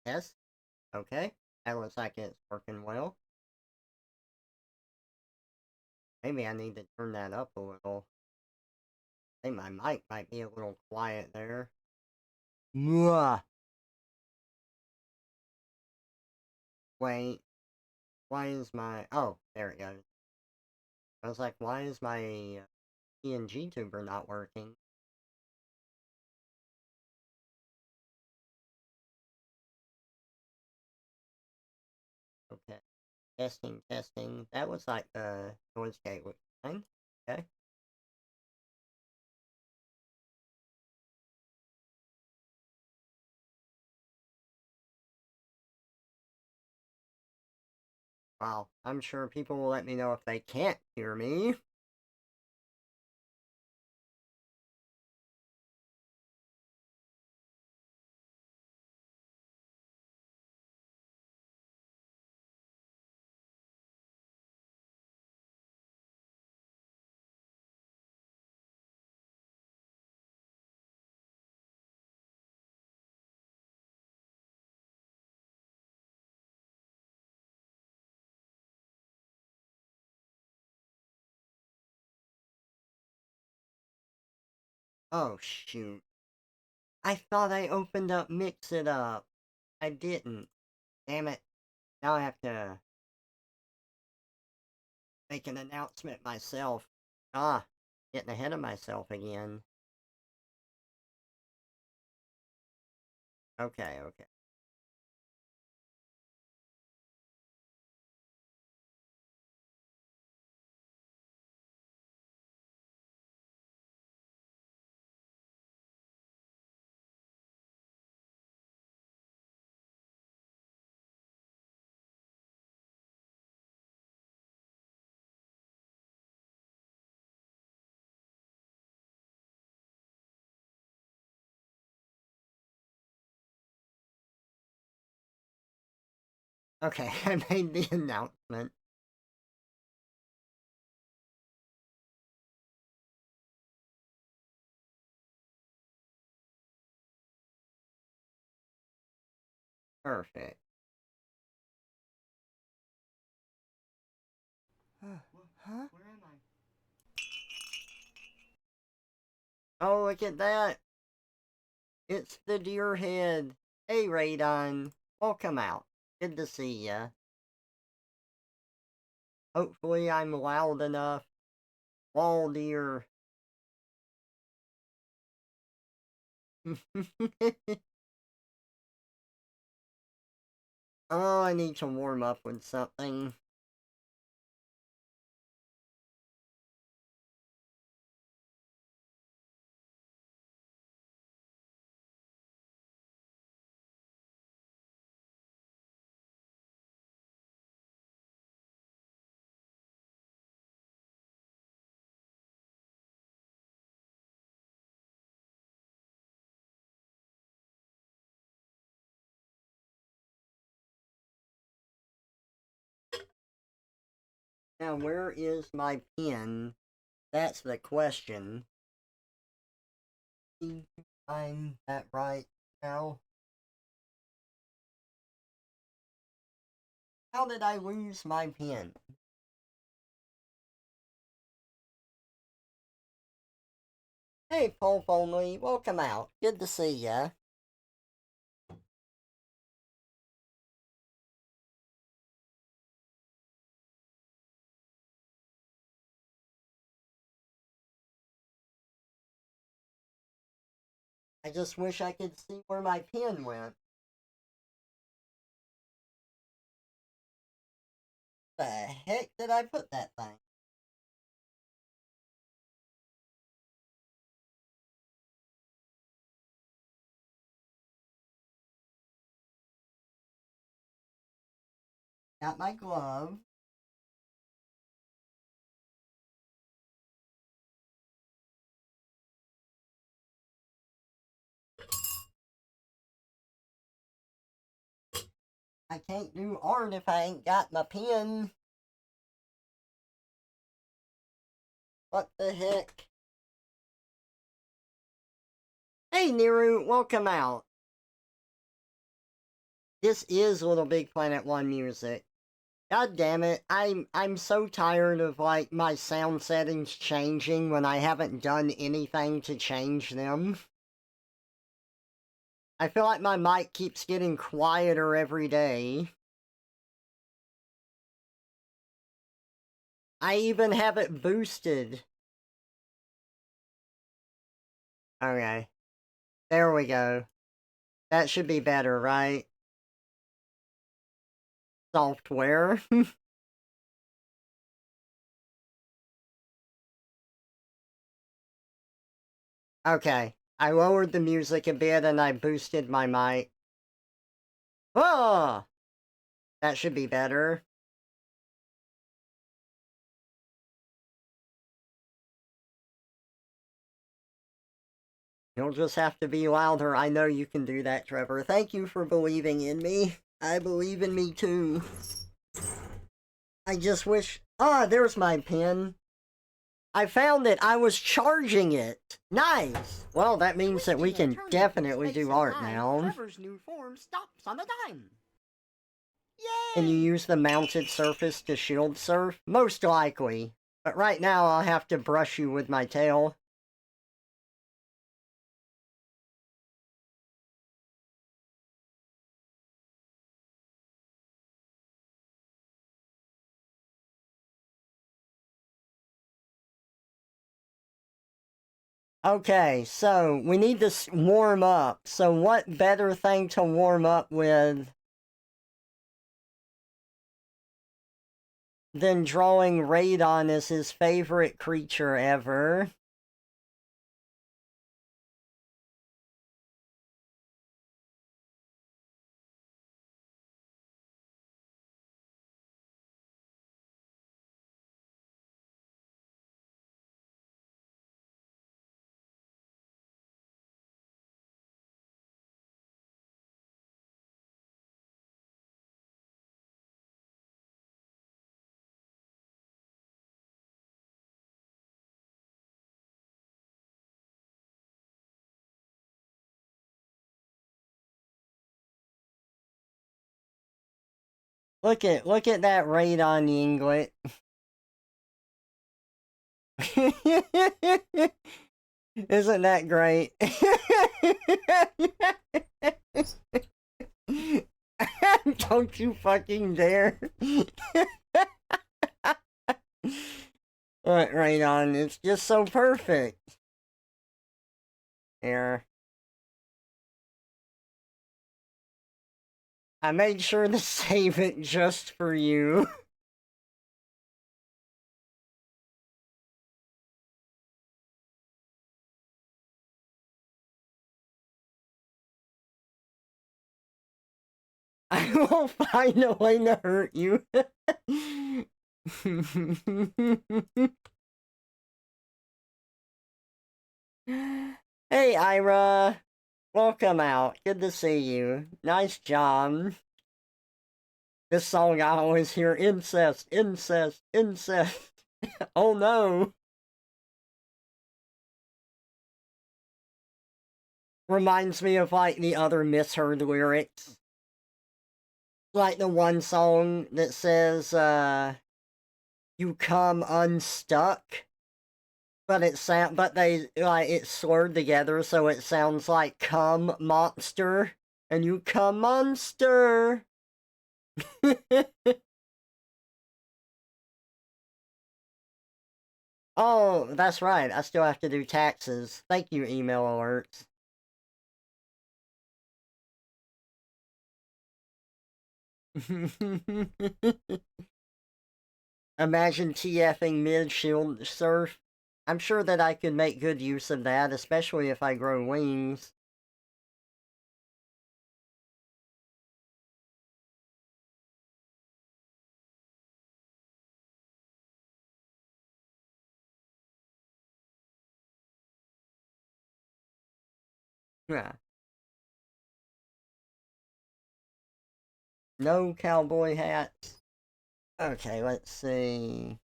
Yes. Okay. That looks like it's working well. Maybe I need to turn that up a little. I think my mic might be a little quiet there. Mwah. Wait. Why is my... Oh, there it goes. I was like, why is my PNG tuber not working? Okay. Testing, testing. That was like the noise gate was fine. Okay. Wow. I'm sure people will let me know if they can't hear me. Oh, shoot. I thought I opened up Mix It Up. I didn't. Damn it. Now I have to make an announcement myself. Ah, getting ahead of myself again. Okay, okay. Okay, I made the announcement. Perfect. Huh? Where am I? Oh, look at that. It's the deer head. Hey, Radon. Welcome out. Good to see ya. Hopefully I'm loud enough. Wall deer. Oh, I need to warm up with something. Now, where is my pen? That's the question. Can you find that right now? How did I lose my pen? Hey, Pulp Only, welcome out. Good to see ya. I just wish I could see where my pen went. The heck did I put that thing? Got my glove. I can't do art if I ain't got my pen. What the heck? Hey, Niru, welcome out. This is Little Big Planet 1 music. God damn it. I'm so tired of like my sound settings changing when I haven't done anything to change them. I feel like my mic keeps getting quieter every day. I even have it boosted. Okay. There we go. That should be better, right? Software. Okay. I lowered the music a bit and I boosted my mic. Oh! That should be better. You'll just have to be louder. I know you can do that, Trevor. Thank you for believing in me. I believe in me too. I just wish. Ah, there's my pin. I found it. I was charging it. Nice. Well, that means that we can definitely do art now. Trevor's new form stops on a dime. Yay! Can you use the mounted surface to shield surf? Most likely. But right now I'll have to brush you with my tail. Okay, so we need to warm up. So what better thing to warm up with than drawing Radon as his favorite creature ever? Look at that Radon Yinglet. Isn't that great? Don't you fucking dare. What, Radon? It's just so perfect. Here. I made sure to save it just for you. I will find a way to hurt you. Hey, Ira. Welcome out. Good to see you. Nice job. This song I always hear incest, incest, incest. Oh no. Reminds me of like the other misheard lyrics. Like the one song that says, you come unstuck. But they like it's slurred together so it sounds like come monster and you come monster. Oh, that's right. I still have to do taxes. Thank you, email alerts. Imagine TFing mid-shield surf. I'm sure that I could make good use of that, especially if I grow wings. Yeah. No cowboy hats. Okay, let's see.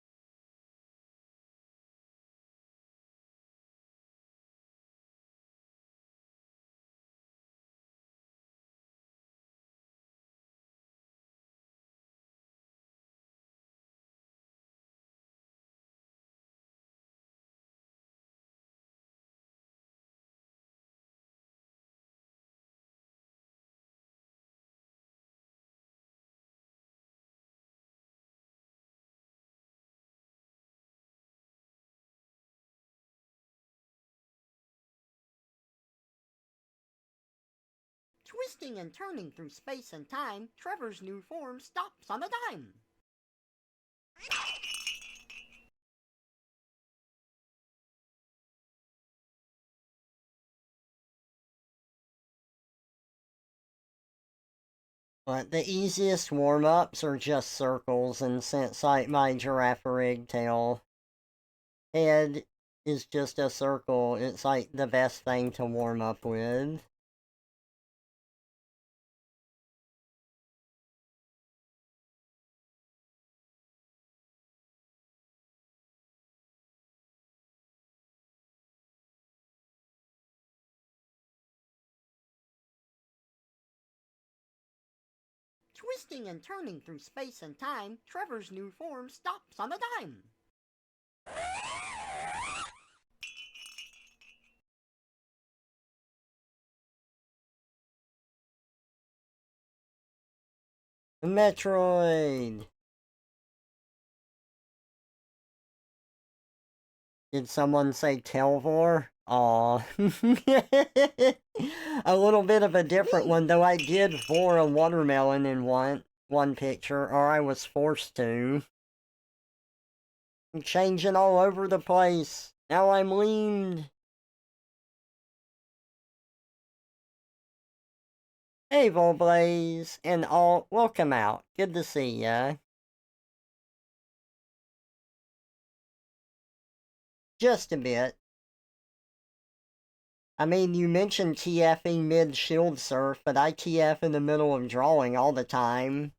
Twisting and turning through space and time, Trevor's new form stops on a dime. But the easiest warm-ups are just circles, and since like my giraffe tail head is just a circle, it's like the best thing to warm up with. Twisting and turning through space and time, Trevor's new form stops on a dime. Metroid! Did someone say Telvor? Aw. A little bit of a different one, though I did vor a watermelon in one picture, or I was forced to. I'm changing all over the place. Now I'm leaned. Hey, Volblaze, and all, welcome out. Good to see ya. Just a bit. I mean, you mentioned TFing mid-shield surf, but I TF in the middle of drawing all the time.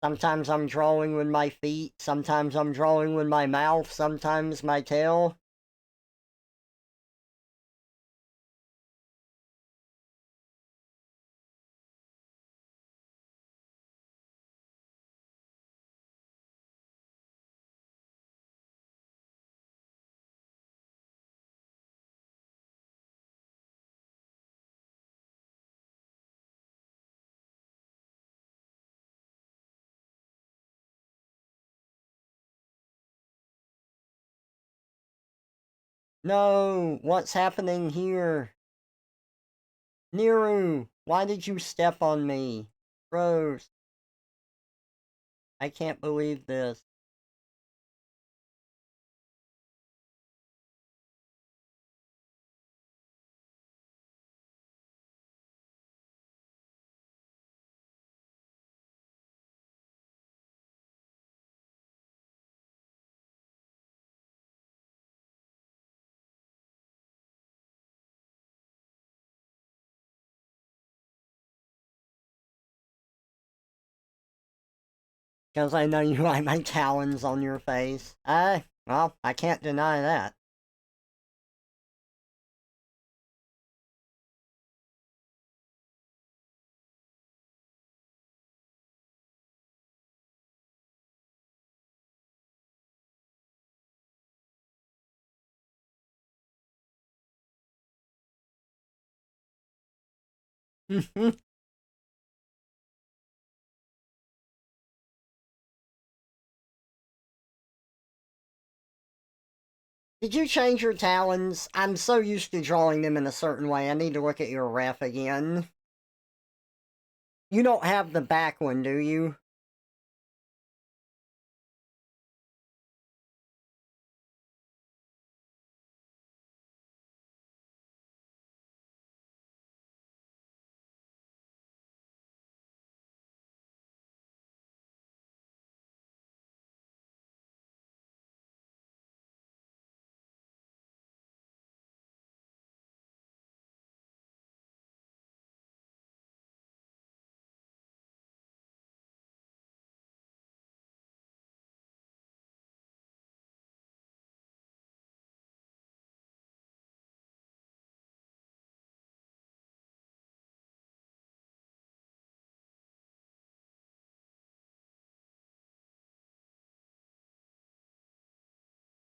Sometimes I'm drawing with my feet, sometimes I'm drawing with my mouth, sometimes my tail. No, what's happening here? Niru, why did you step on me? Rose, I can't believe this. Because I know you like my talons on your face. Well, I can't deny that. Did you change your talons? I'm so used to drawing them in a certain way, I need to look at your ref again. You don't have the back one, do you?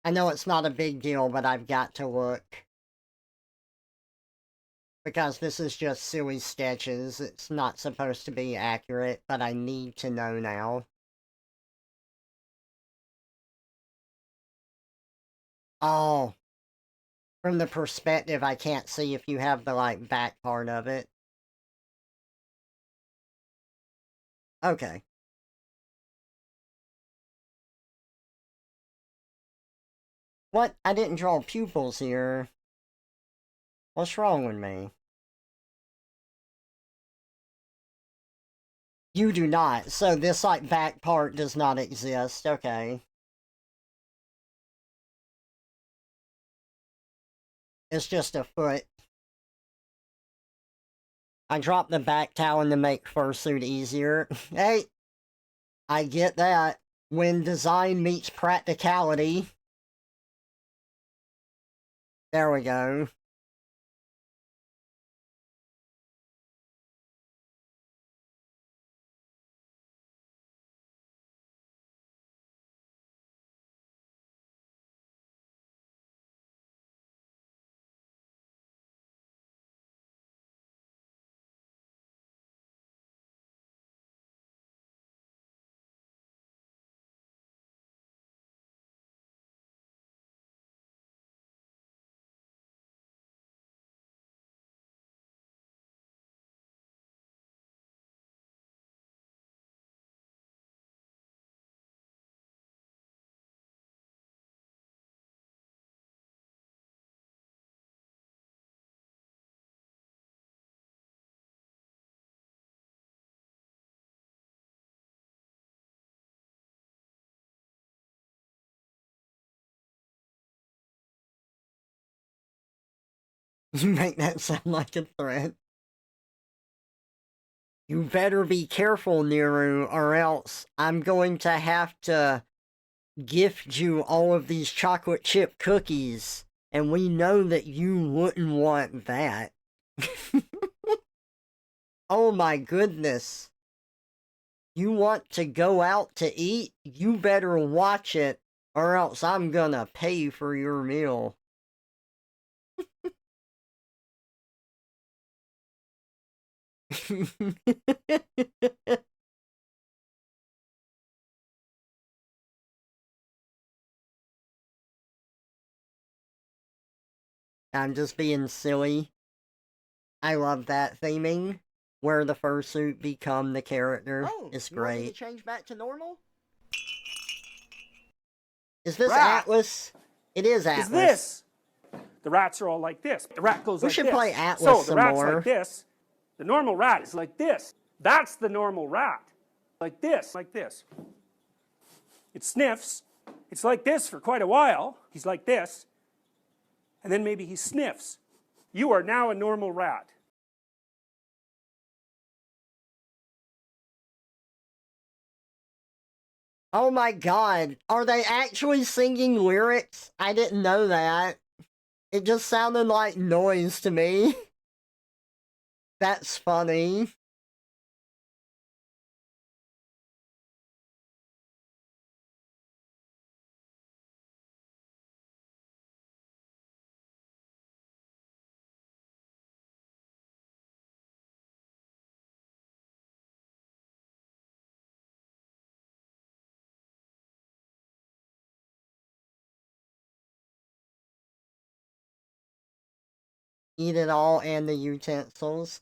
I know it's not a big deal, but I've got to look. Because this is just silly sketches, it's not supposed to be accurate, but I need to know now. Oh, from the perspective, I can't see if you have the, like, back part of it. Okay. What? I didn't draw pupils here. What's wrong with me? You do not. So this, like, back part does not exist. Okay. It's just a foot. I dropped the back towel to make fursuit easier. Hey, I get that. When design meets practicality. There we go. You make that sound like a threat. You better be careful, Niru, or else I'm going to have to gift you all of these chocolate chip cookies, and we know that you wouldn't want that. Oh my goodness. You want to go out to eat? You better watch it, or else I'm gonna pay for your meal. I'm just being silly. I love that theming, where the fursuit become the character. Oh, It's you want me to great. change back to normal? Is this Rat Atlas? It is is Atlas. this. The rats are all like this. The rat goes We like should this. play Atlas So the some rat's more. like this. The normal rat is like this. That's the normal rat. Like this, like this. It sniffs. It's like this for quite a while. He's like this. And then maybe he sniffs. You are now a normal rat. Oh my god, are they actually singing lyrics? I didn't know that. It just sounded like noise to me. That's funny. Eat it all and the utensils.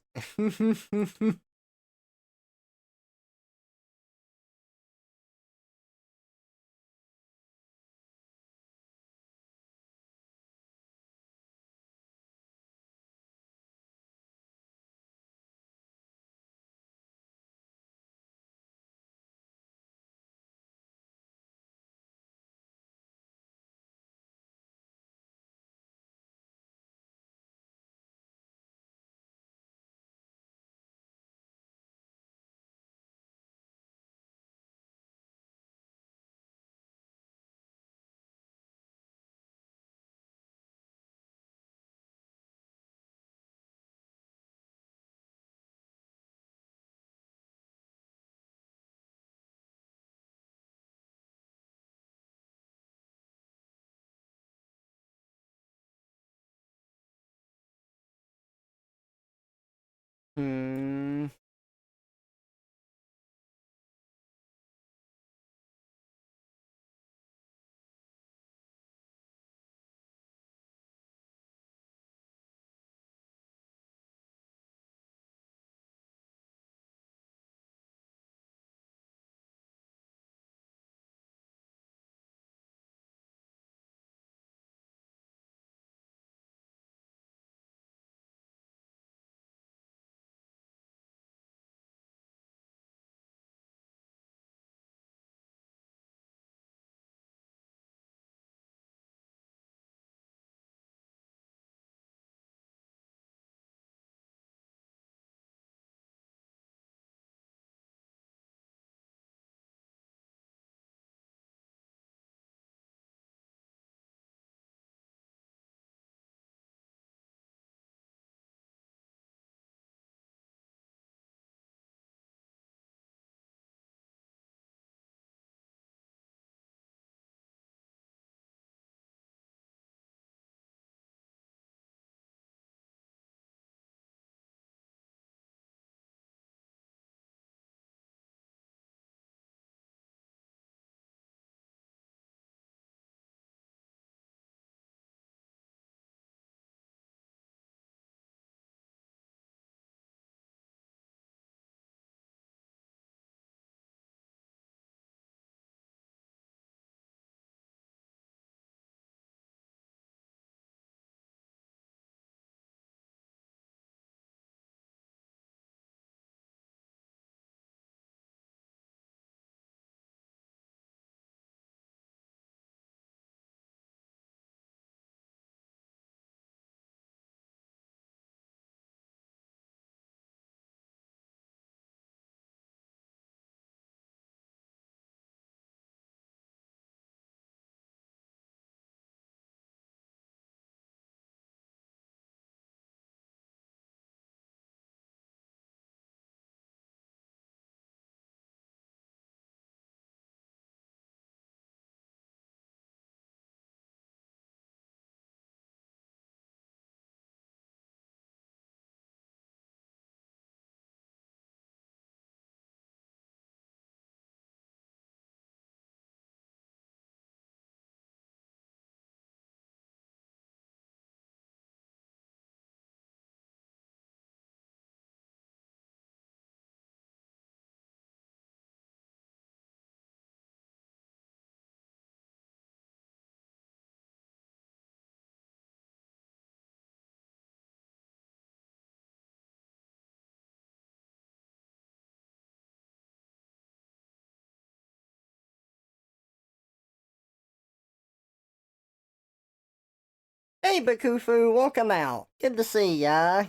Hey, Bakufu, welcome out. Good to see ya.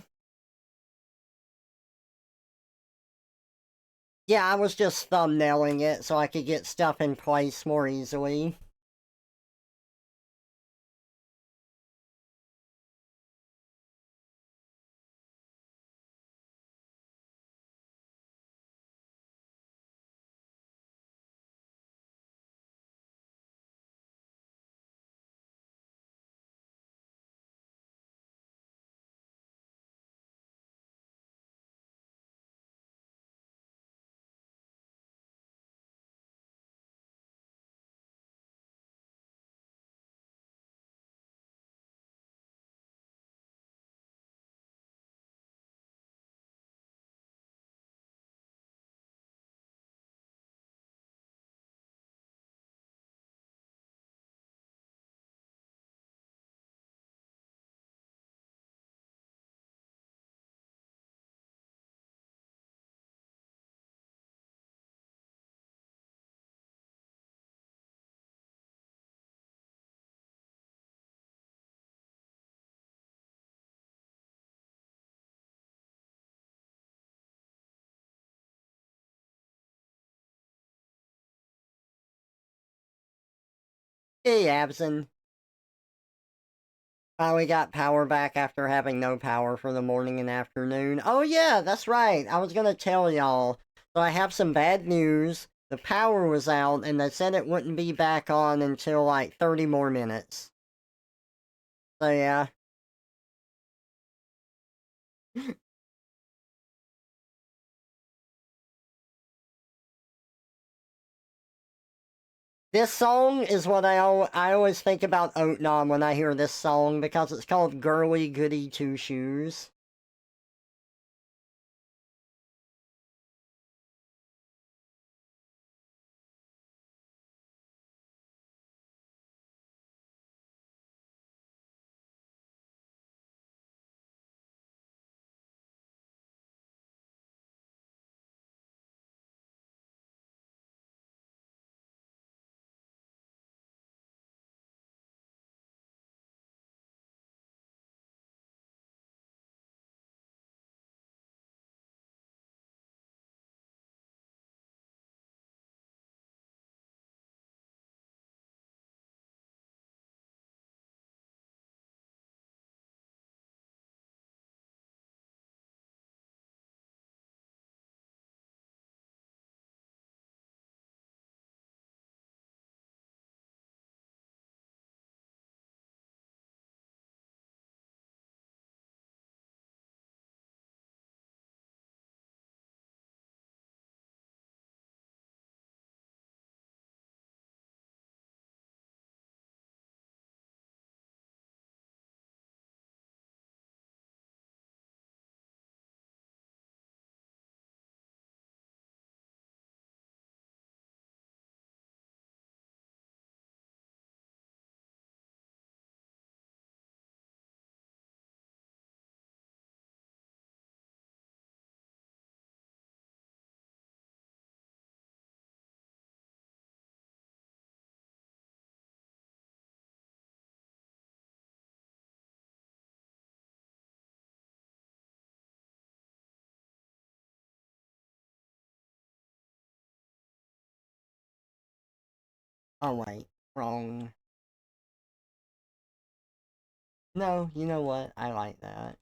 Yeah, I was just thumbnailing it so I could get stuff in place more easily. Hey, Abson. Finally got power back after having no power for the morning and afternoon. Oh yeah, that's right. I was gonna tell y'all. So I have some bad news. The power was out, and they said it wouldn't be back on until like 30 more minutes. So yeah. This song is what I always think about Oatnom when I hear this song because it's called Girly Goody Two Shoes. Oh wait, wrong. No, you know what? I like that.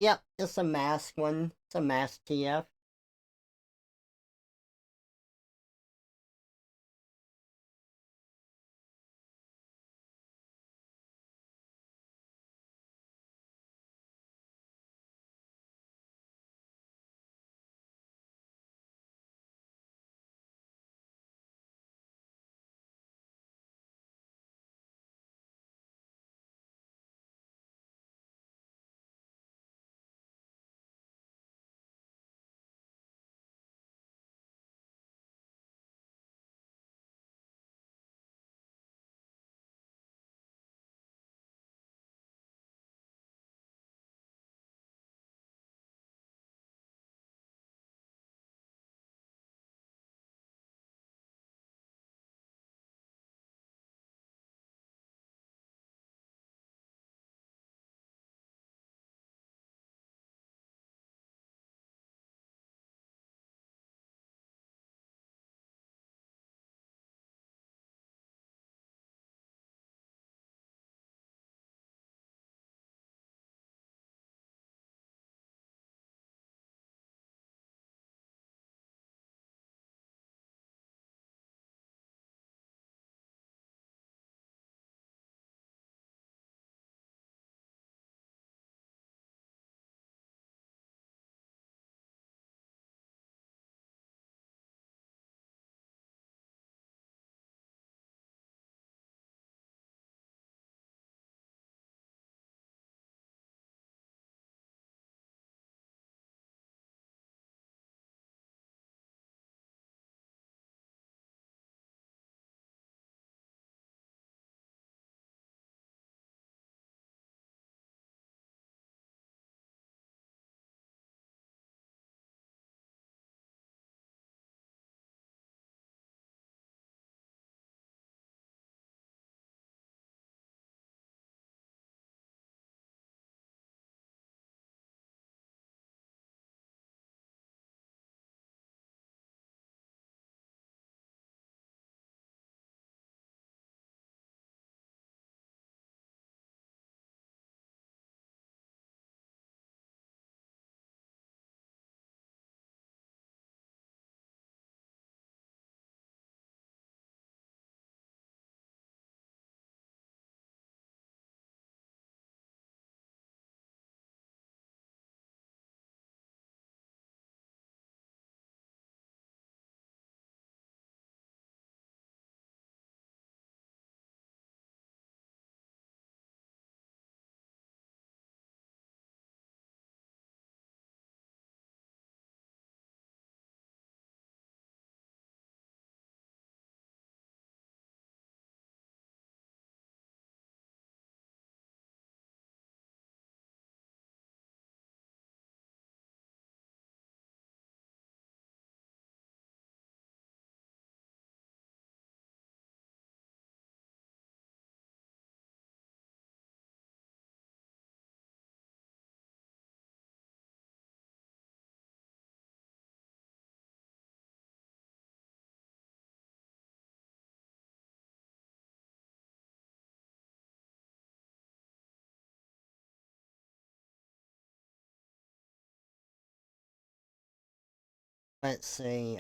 Yep, it's a mask one. It's a mask TF. Let's see,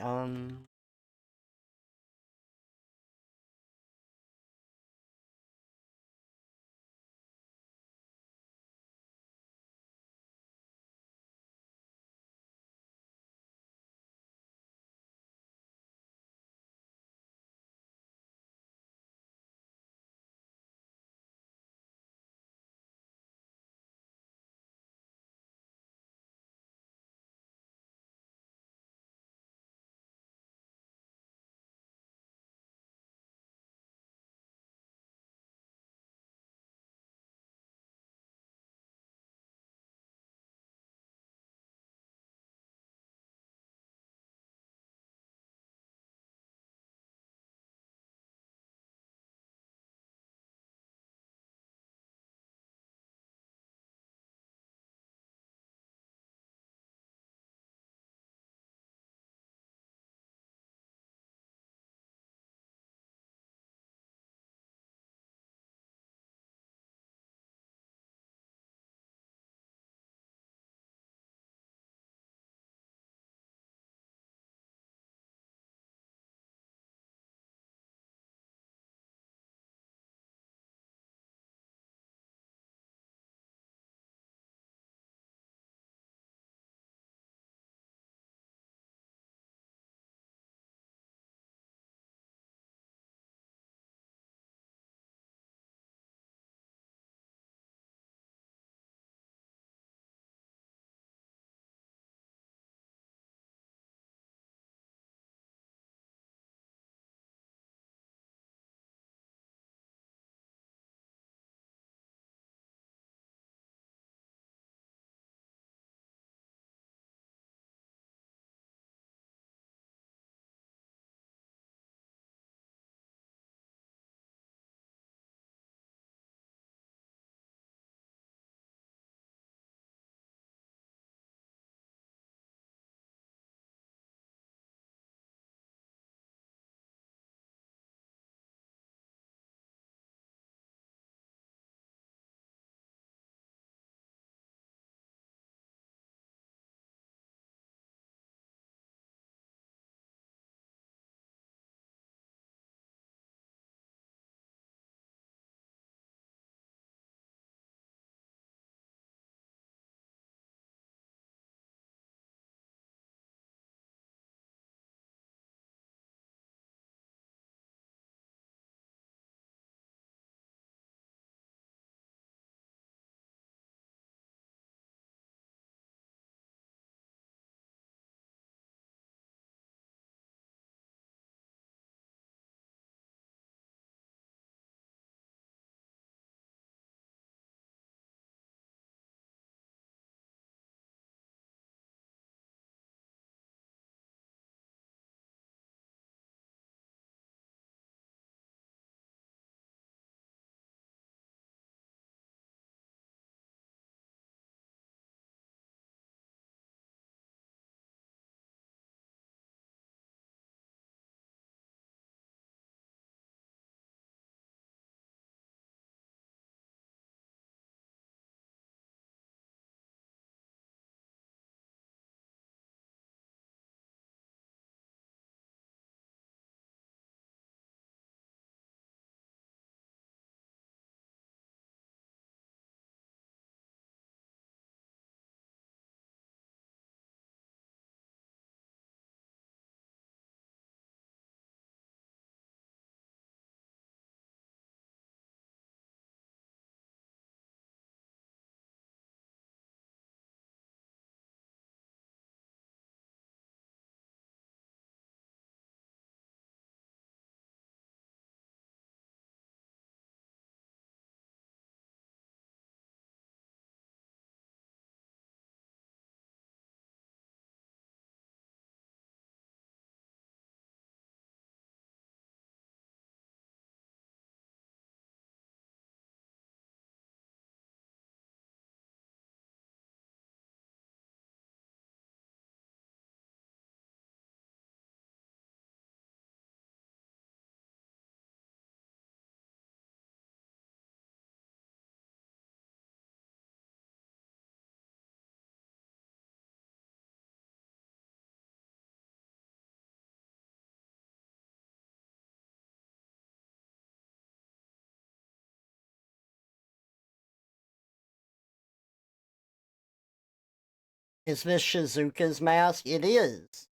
Is this Shizuka's mask? It is.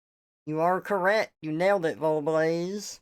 You are correct. You nailed it, Volblaze.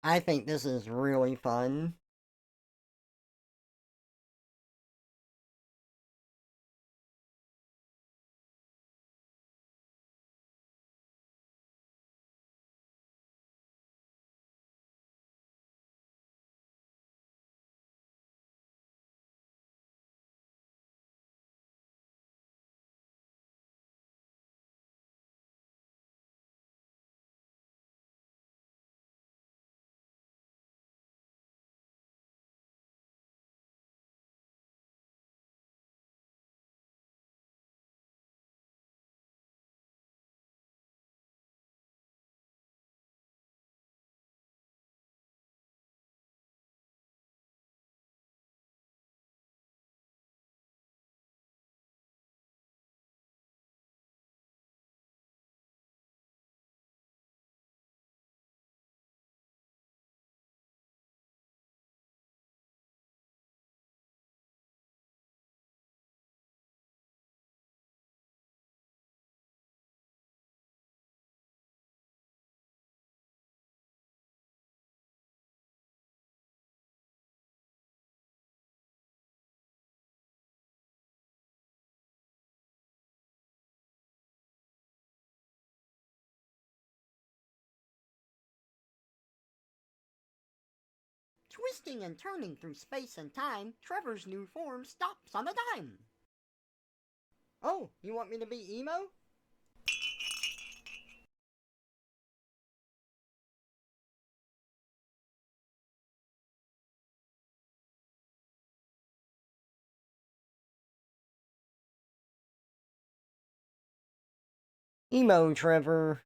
I think this is really fun. Twisting and turning through space and time, Trevor's new form stops on a dime. Oh, you want me to be emo? Emo Trevor.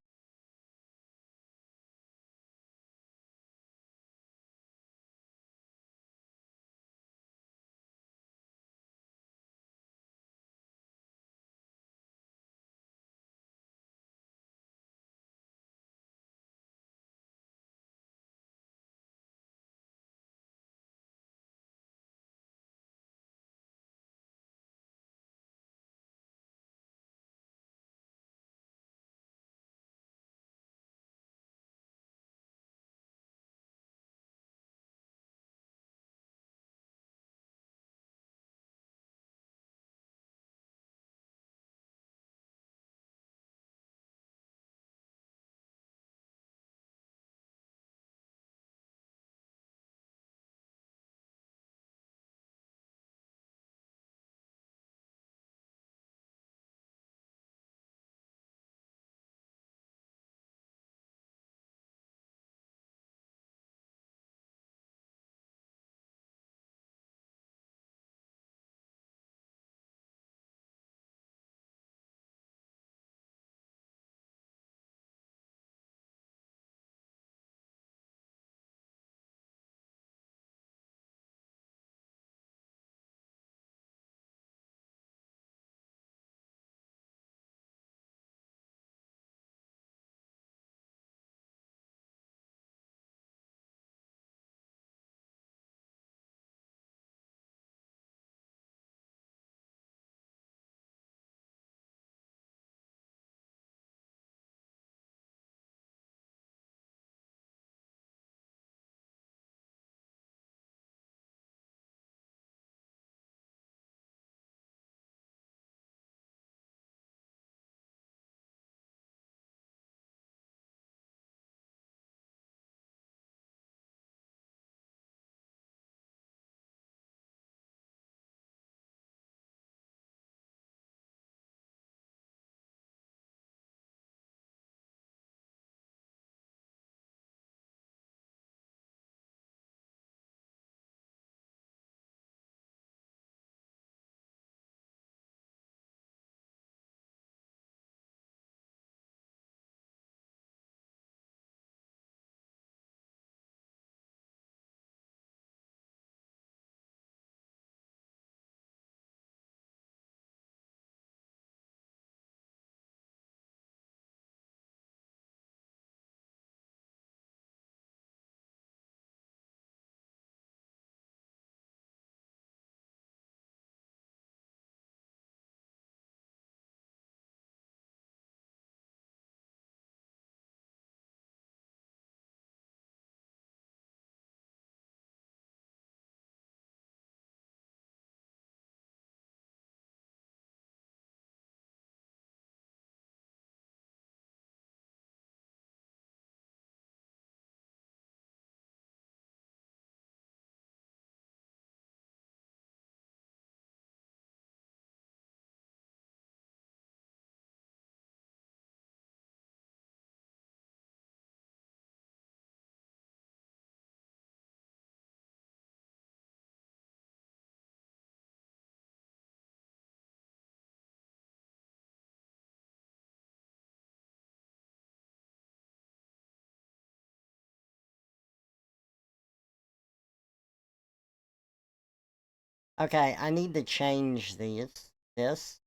Okay, I need to change this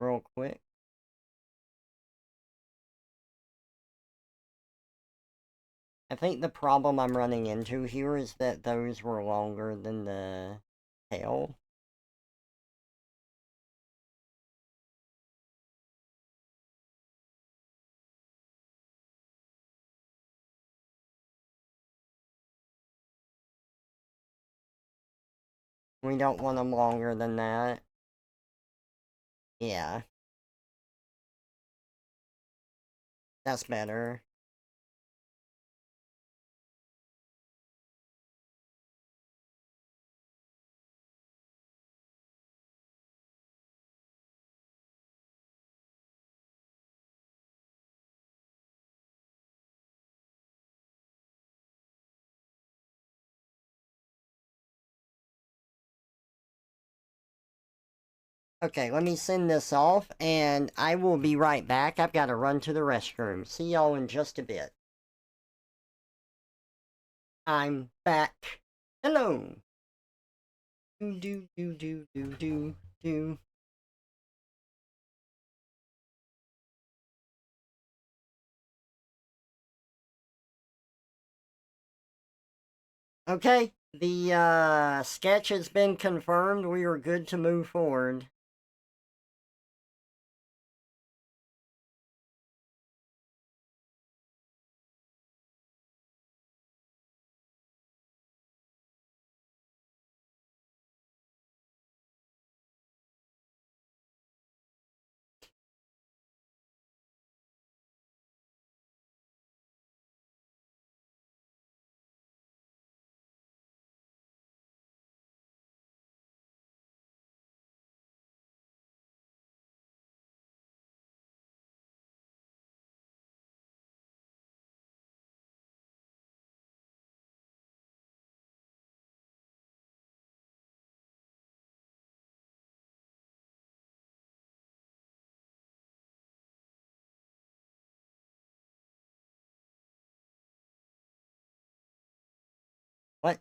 real quick. I think the problem I'm running into here is that those were longer than the tail. We don't want them longer than that. Yeah. That's better. Okay, let me send this off, and I will be right back. I've got to run to the restroom. See y'all in just a bit. I'm back. Hello. Do. Okay, the sketch has been confirmed. We are good to move forward. What?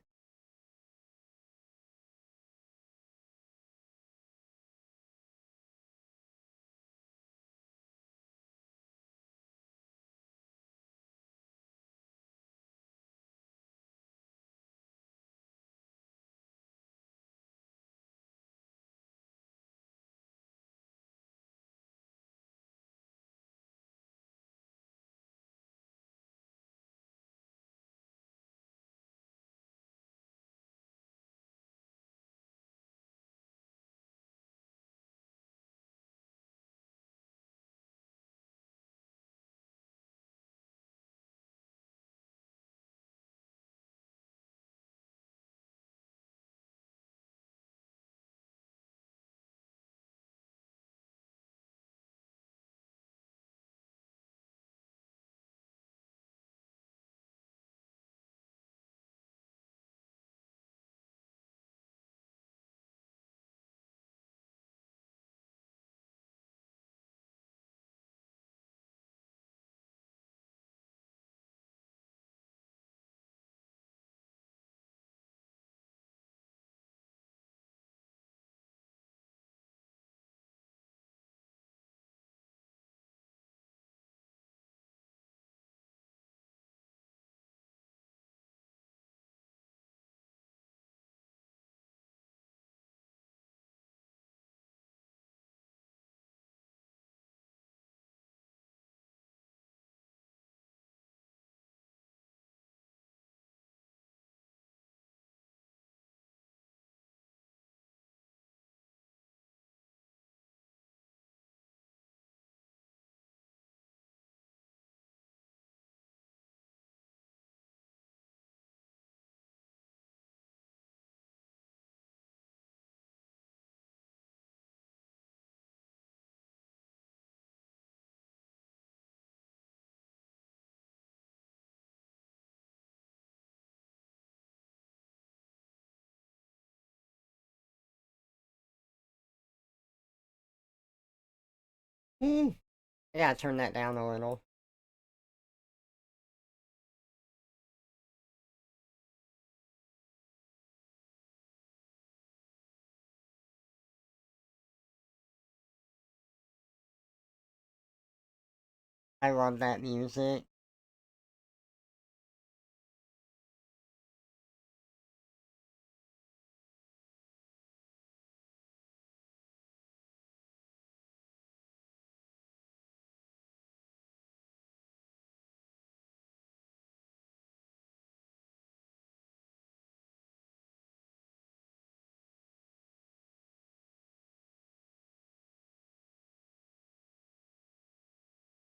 I gotta turn that down a little. I love that music.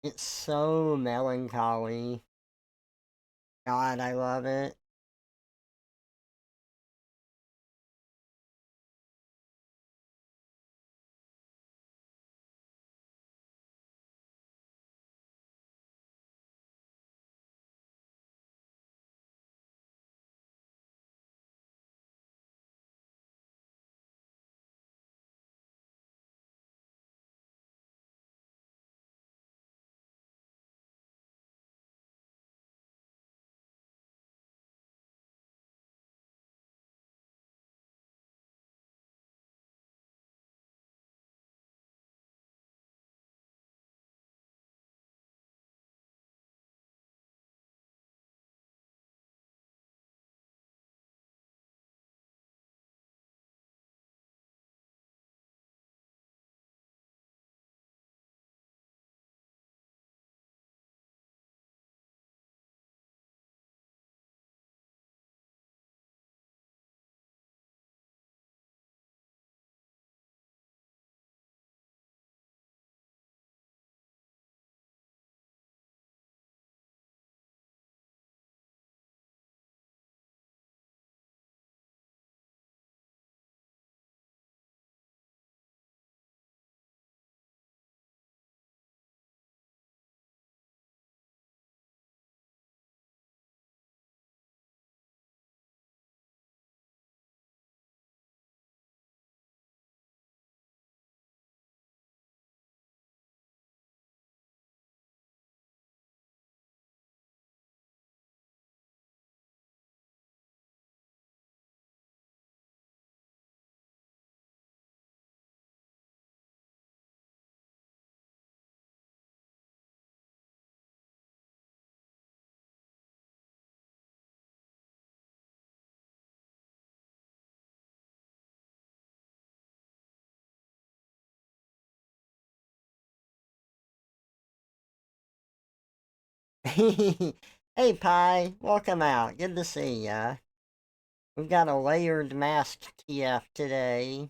It's so melancholy. God, I love it. Hey, Pi, welcome out. Good to see ya. We've got a layered masked TF today.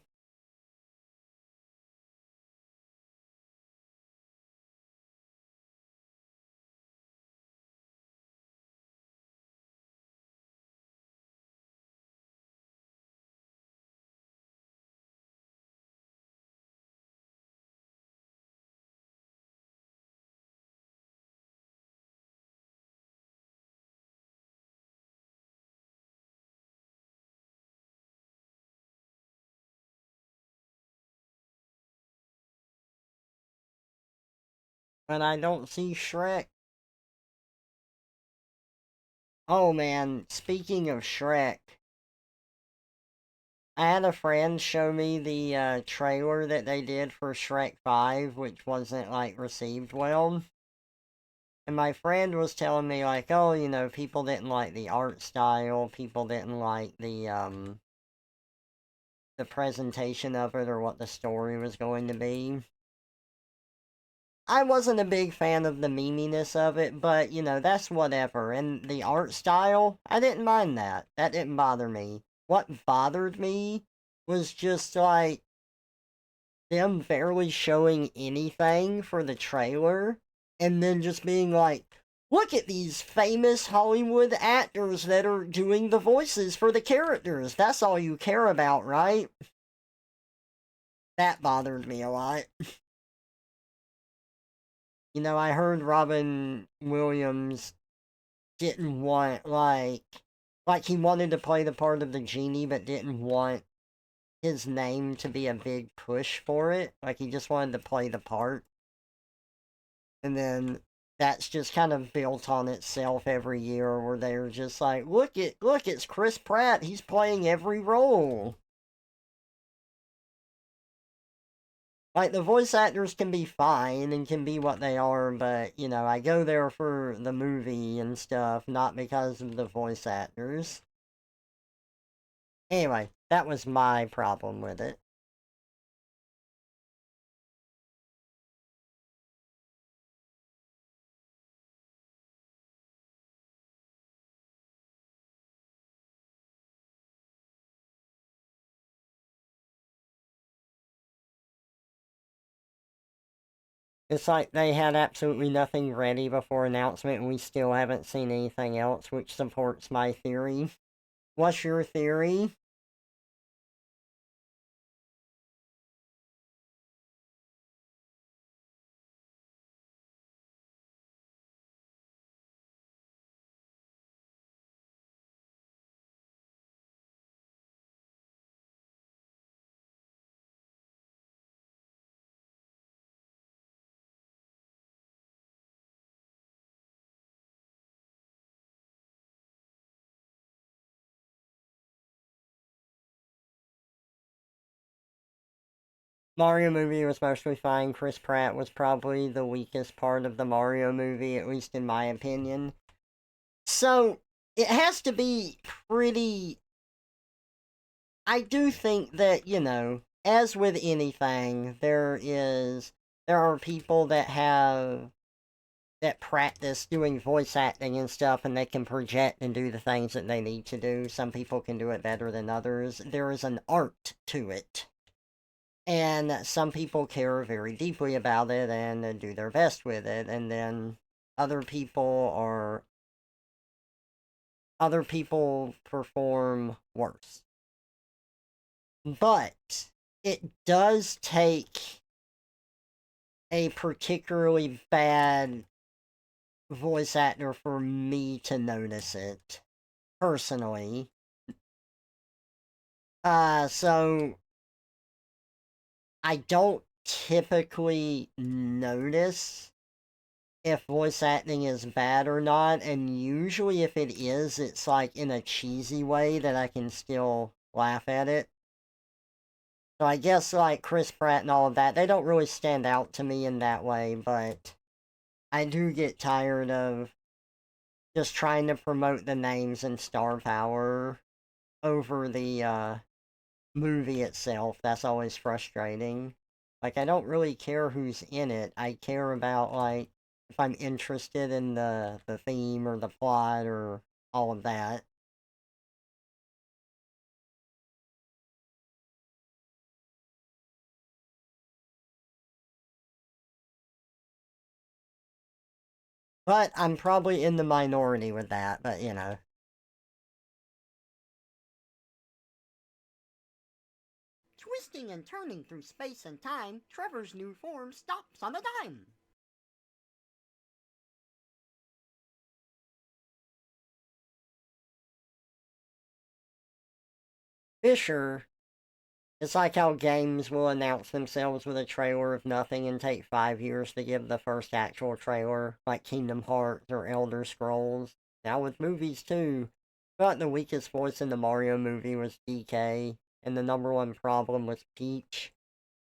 But I don't see Shrek. Oh man, speaking of Shrek, I had a friend show me the trailer that they did for Shrek 5, which wasn't, like, received well. And my friend was telling me, like, oh, you know, people didn't like the art style, people didn't like the presentation of it or what the story was going to be. I wasn't a big fan of the meminess of it, but, you know, that's whatever. And the art style, I didn't mind that. That didn't bother me. What bothered me was just, like, them barely showing anything for the trailer, and then just being like, look at these famous Hollywood actors that are doing the voices for the characters. That's all you care about, right? That bothered me a lot. You know, I heard Robin Williams didn't want, like he wanted to play the part of the genie, but didn't want his name to be a big push for it. Like, he just wanted to play the part. And then that's just kind of built on itself every year, where they're just like, look, it's Chris Pratt. He's playing every role. Like, the voice actors can be fine and can be what they are, but, you know, I go there for the movie and stuff, not because of the voice actors. Anyway, that was my problem with it. It's like they had absolutely nothing ready before announcement, and we still haven't seen anything else, which supports my theory. What's your theory? Mario movie was mostly fine. Chris Pratt was probably the weakest part of the Mario movie, at least in my opinion. So, it has to be pretty. I do think that, you know, as with anything, there are people that practice doing voice acting and stuff, and they can project and do the things that they need to do. Some people can do it better than others. There is an art to it. And some people care very deeply about it and do their best with it, and then other people are other people perform worse. But it does take a particularly bad voice actor for me to notice it personally. So I don't typically notice if voice acting is bad or not, and usually if it is, it's like in a cheesy way that I can still laugh at it. So I guess like Chris Pratt and all of that, they don't really stand out to me in that way, but I do get tired of just trying to promote the names and star power over the movie itself. That's always frustrating. Like, I don't really care who's in it. I care about, like, if I'm interested in the theme or the plot or all of that. But I'm probably in the minority with that, but you know. Twisting and turning through space and time, Trevor's new form stops on a dime. Fisher, it's like how games will announce themselves with a trailer of nothing and take 5 years to give the first actual trailer, like Kingdom Hearts or Elder Scrolls. Now with movies too. But the weakest voice in the Mario movie was DK, and the number one problem was Peach.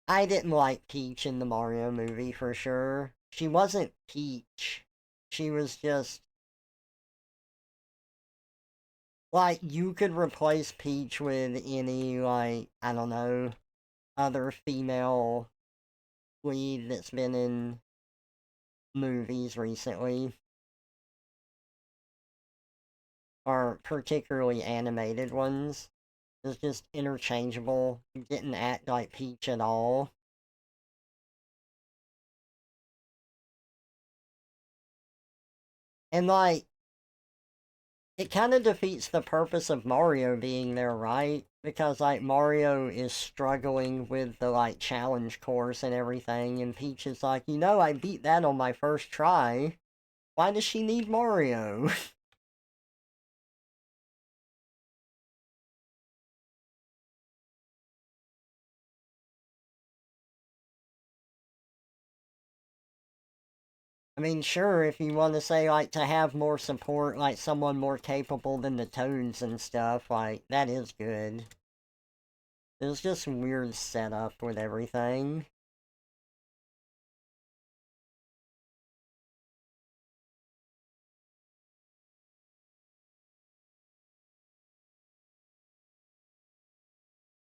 I didn't like Peach in the Mario movie for sure. She wasn't Peach. She was just like, you could replace Peach with any, like, I don't know, other female lead that's been in movies recently, or particularly animated ones. It's just interchangeable. You didn't act like Peach at all. And, like, it kind of defeats the purpose of Mario being there, right? Because, like, Mario is struggling with the, like, challenge course and everything, and Peach is like, you know, I beat that on my first try. Why does she need Mario? I mean, sure, if you want to say, like, to have more support, like, someone more capable than the Toads and stuff, like, that is good. There's just weird setup with everything.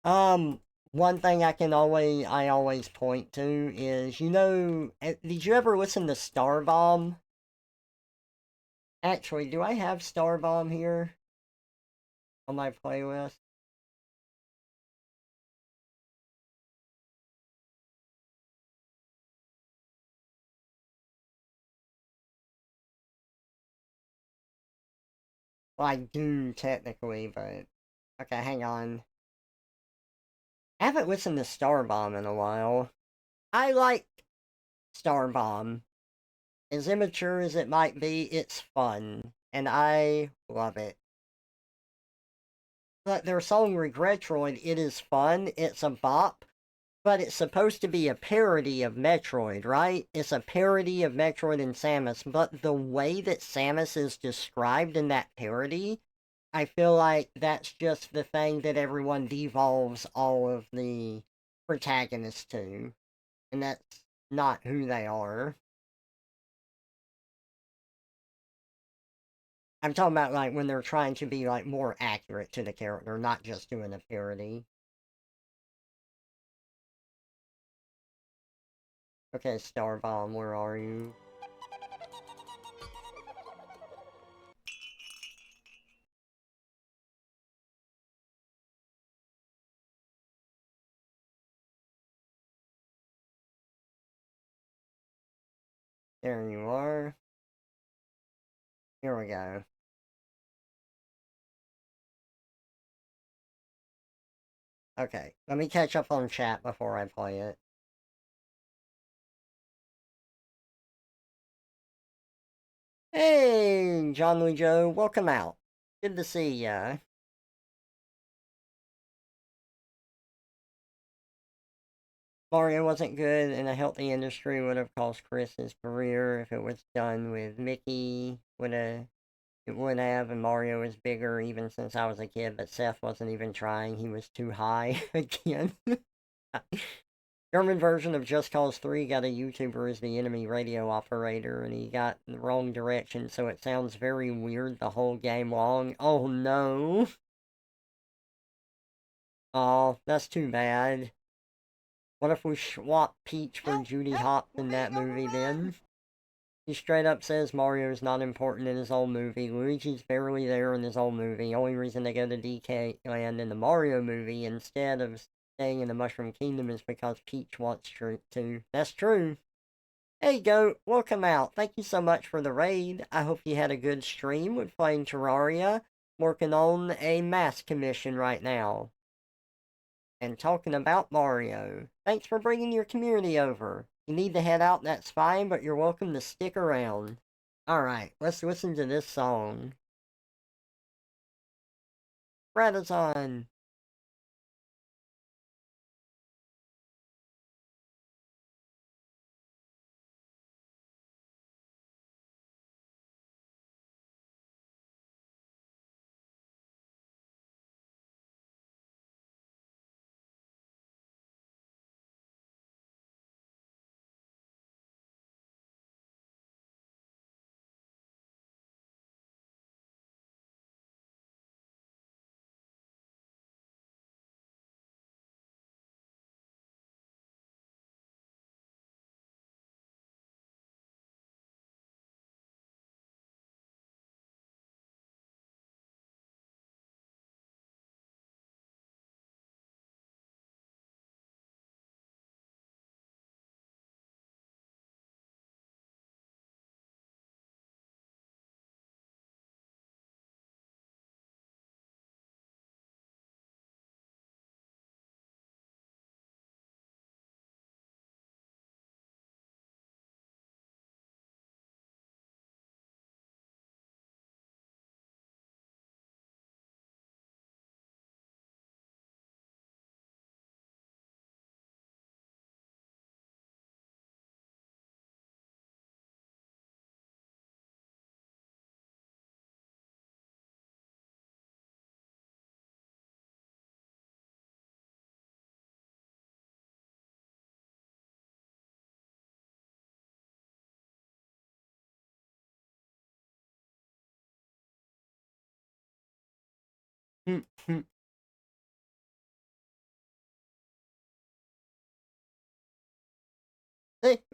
One thing I always point to is, did you ever listen to Star Bomb? Actually, do I have Star Bomb here on my playlist? Well, I do technically, but okay, hang on. I haven't listened to Star Bomb in a while. I like Star Bomb. As immature as it might be, it's fun, and I love it. But their song Regretroid, it is fun, it's a bop, but it's supposed to be a parody of Metroid, right? It's a parody of Metroid and Samus, but the way that Samus is described in that parody, I feel like that's just the thing that everyone devolves all of the protagonists to, and that's not who they are. I'm talking about like when they're trying to be like more accurate to the character, not just doing a parody. Okay, Starbomb, where are you? There you are. Here we go. Okay, let me catch up on chat before I play it. Hey, John Lee Joe, welcome out. Good to see ya. Mario wasn't good, and a healthy industry would have cost Chris his career if it was done with Mickey. It would have, and Mario is bigger even since I was a kid, but Seth wasn't even trying. He was too high again. German version of Just Cause 3 got a YouTuber as the enemy radio operator, and he got the wrong direction, so it sounds very weird the whole game long. Oh no. Oh, that's too bad. What if we swap Peach for Judy Hopps in that movie then? He straight up says Mario's not important in his old movie. Luigi's barely there in his old movie. Only reason they go to DK Land in the Mario movie instead of staying in the Mushroom Kingdom is because Peach wants to. That's true. Hey Goat, welcome out. Thank you so much for the raid. I hope you had a good stream with playing Terraria. Working on a mass commission right now. And talking about Mario. Thanks for bringing your community over. You need to head out, that's fine, but you're welcome to stick around. Alright, let's listen to this song. Radazon.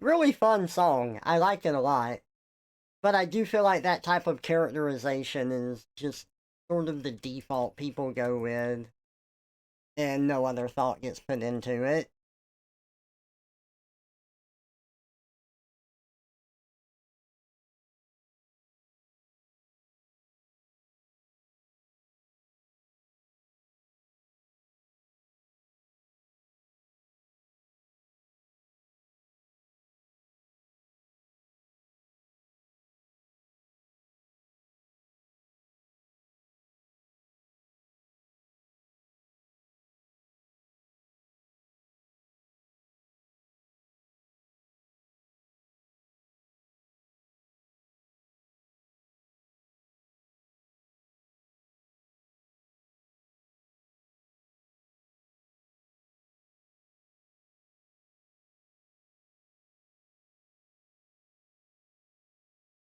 Really fun song. I like it a lot. But I do feel like that type of characterization is just sort of the default people go with, and no other thought gets put into it.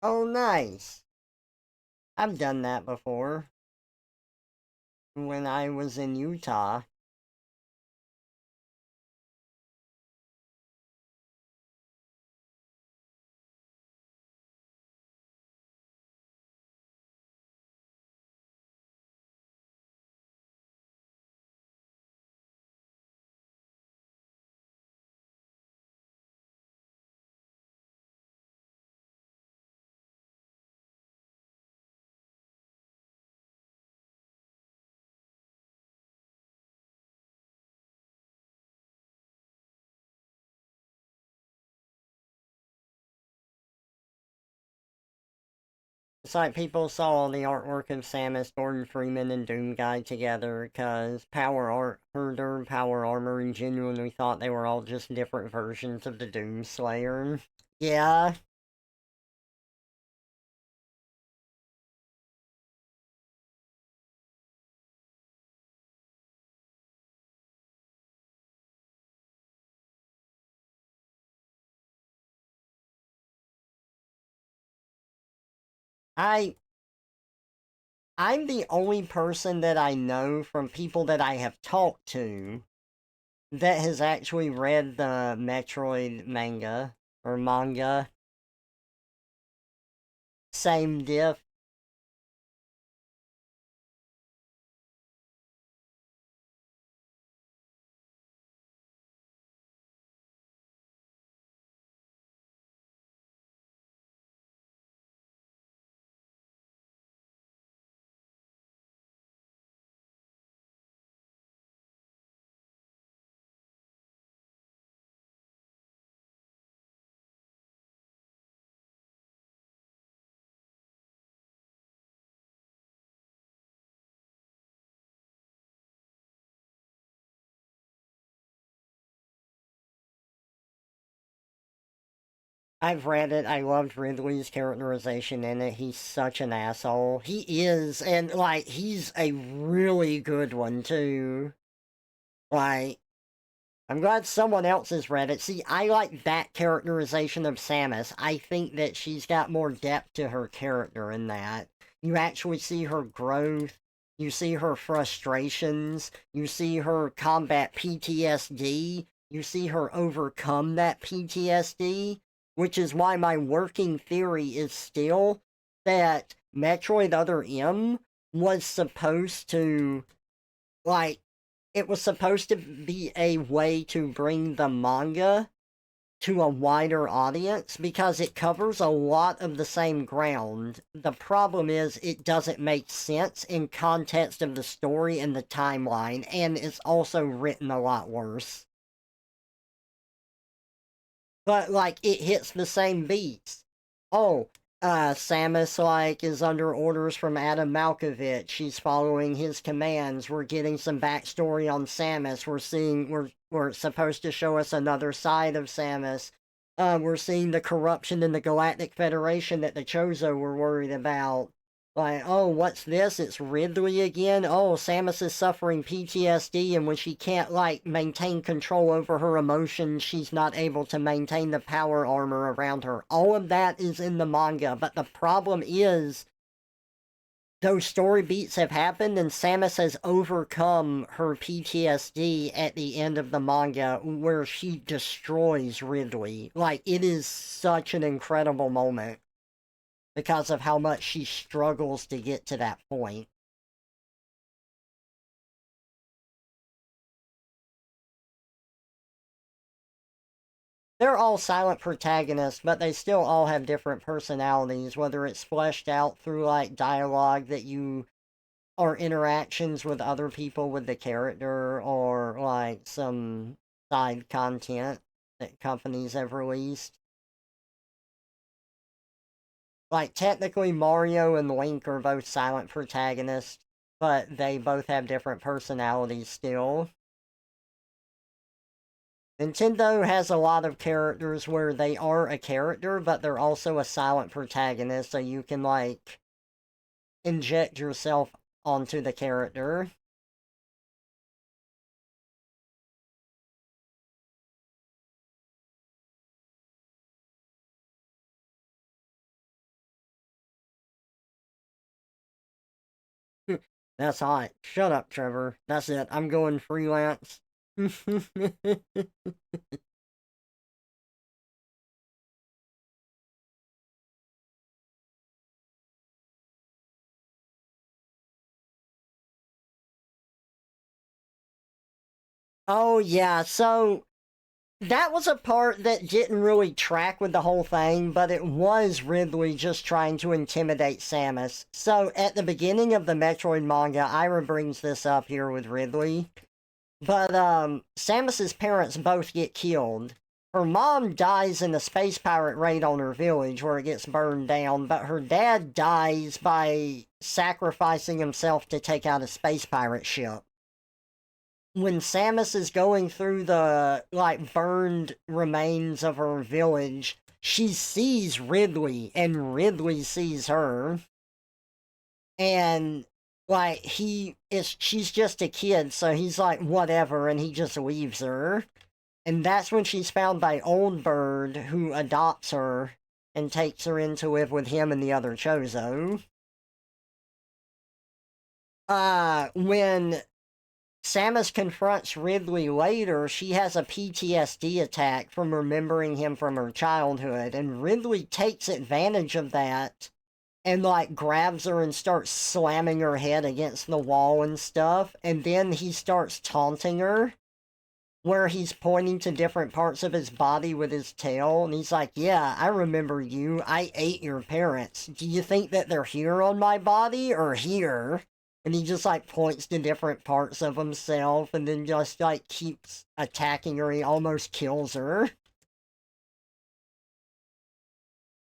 Oh, nice. I've done that before. When I was in Utah. It's like people saw all the artwork of Samus, Gordon Freeman, and Doom Guy together because Power Art Herder, Power Armor, and genuinely thought they were all just different versions of the Doom Slayer. Yeah, I I'm the only person that I know from people that I have talked to that has actually read the Metroid manga or manga. Same diff. I've read it. I loved Ridley's characterization in it. He's such an asshole. He is, and like he's a really good one too. Like, I'm glad someone else has read it. See, I like that characterization of Samus. I think that she's got more depth to her character in that. You actually see her growth, you see her frustrations, you see her combat PTSD, you see her overcome that PTSD, which is why my working theory is still that Metroid Other M was supposed to, like, it was supposed to be a way to bring the manga to a wider audience because it covers a lot of the same ground. The problem is it doesn't make sense in context of the story and the timeline, and it's also written a lot worse. But like it hits the same beats. Oh, Samus like is under orders from Adam Malkovich. She's following his commands. We're getting some backstory on Samus. We're supposed to show us another side of Samus. We're seeing the corruption in the Galactic Federation that the Chozo were worried about. Like, oh, what's this? It's Ridley again? Oh, Samus is suffering PTSD, and when she can't, like, maintain control over her emotions, she's not able to maintain the power armor around her. All of that is in the manga, but the problem is those story beats have happened and Samus has overcome her PTSD at the end of the manga where she destroys Ridley. Like, it is such an incredible moment because of how much she struggles to get to that point. They're all silent protagonists, but they still all have different personalities, whether it's fleshed out through like dialogue that you or interactions with other people with the character or like some side content that companies have released. Like technically Mario and Link are both silent protagonists, but they both have different personalities still. Nintendo has a lot of characters where they are a character, but they're also a silent protagonist, so you can, like, inject yourself onto the character. That's hot. Shut up, Trevor. That's it. I'm going freelance. Oh, yeah, so that was a part that didn't really track with the whole thing, but it was Ridley just trying to intimidate Samus. So at the beginning of the Metroid manga, Ira brings this up here with Ridley. But Samus's parents both get killed. Her mom dies in a space pirate raid on her village where it gets burned down, but her dad dies by sacrificing himself to take out a space pirate ship. When Samus is going through the like burned remains of her village, she sees Ridley and Ridley sees her. And like she's just a kid, so he's like whatever and he just leaves her. And that's when she's found by Old Bird, who adopts her and takes her in to live with him and the other Chozo. When Samus confronts Ridley later, she has a PTSD attack from remembering him from her childhood, and Ridley takes advantage of that and like grabs her and starts slamming her head against the wall and stuff, and then he starts taunting her where he's pointing to different parts of his body with his tail, and he's like, yeah, I remember you. I ate your parents. Do you think that they're here on my body or here? And he just like points to different parts of himself and then just like keeps attacking her. He almost kills her.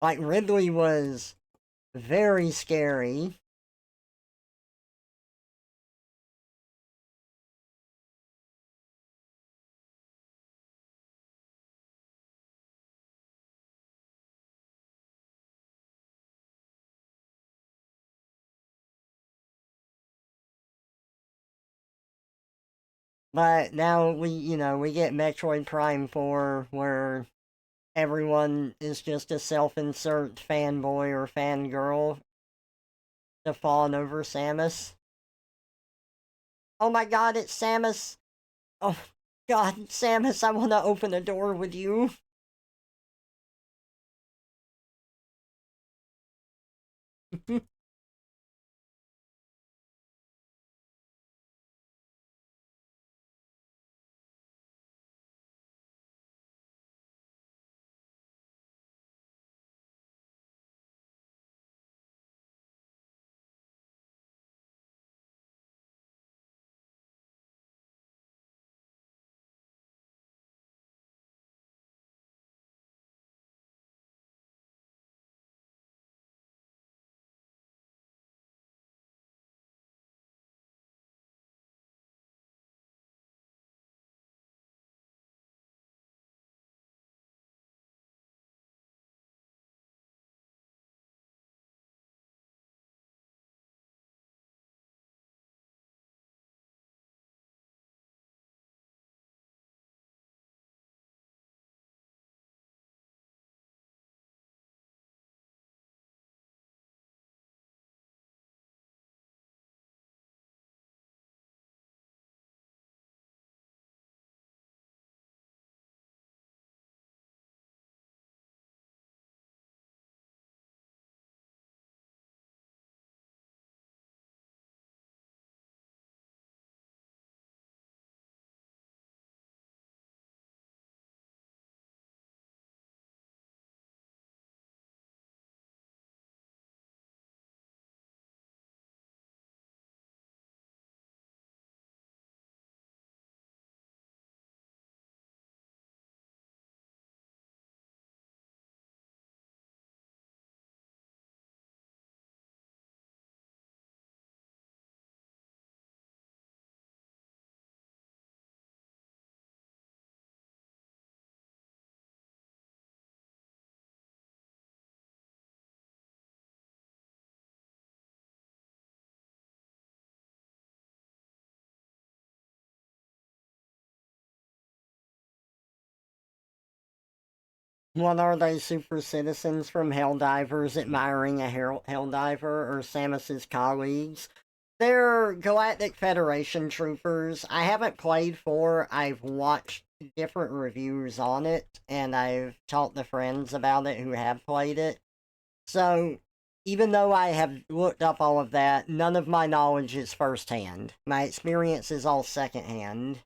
Like Ridley was very scary. But now we get Metroid Prime 4 where everyone is just a self-insert fanboy or fangirl to fawn over Samus. Oh my god, it's Samus! Oh god, Samus, I wanna open a door with you. What are they, super citizens from Helldivers admiring a Helldiver or Samus's colleagues? They're Galactic Federation troopers. I haven't played 4. I've watched different reviews on it, and I've talked to friends about it who have played it. So, even though I have looked up all of that, none of my knowledge is firsthand. My experience is all secondhand.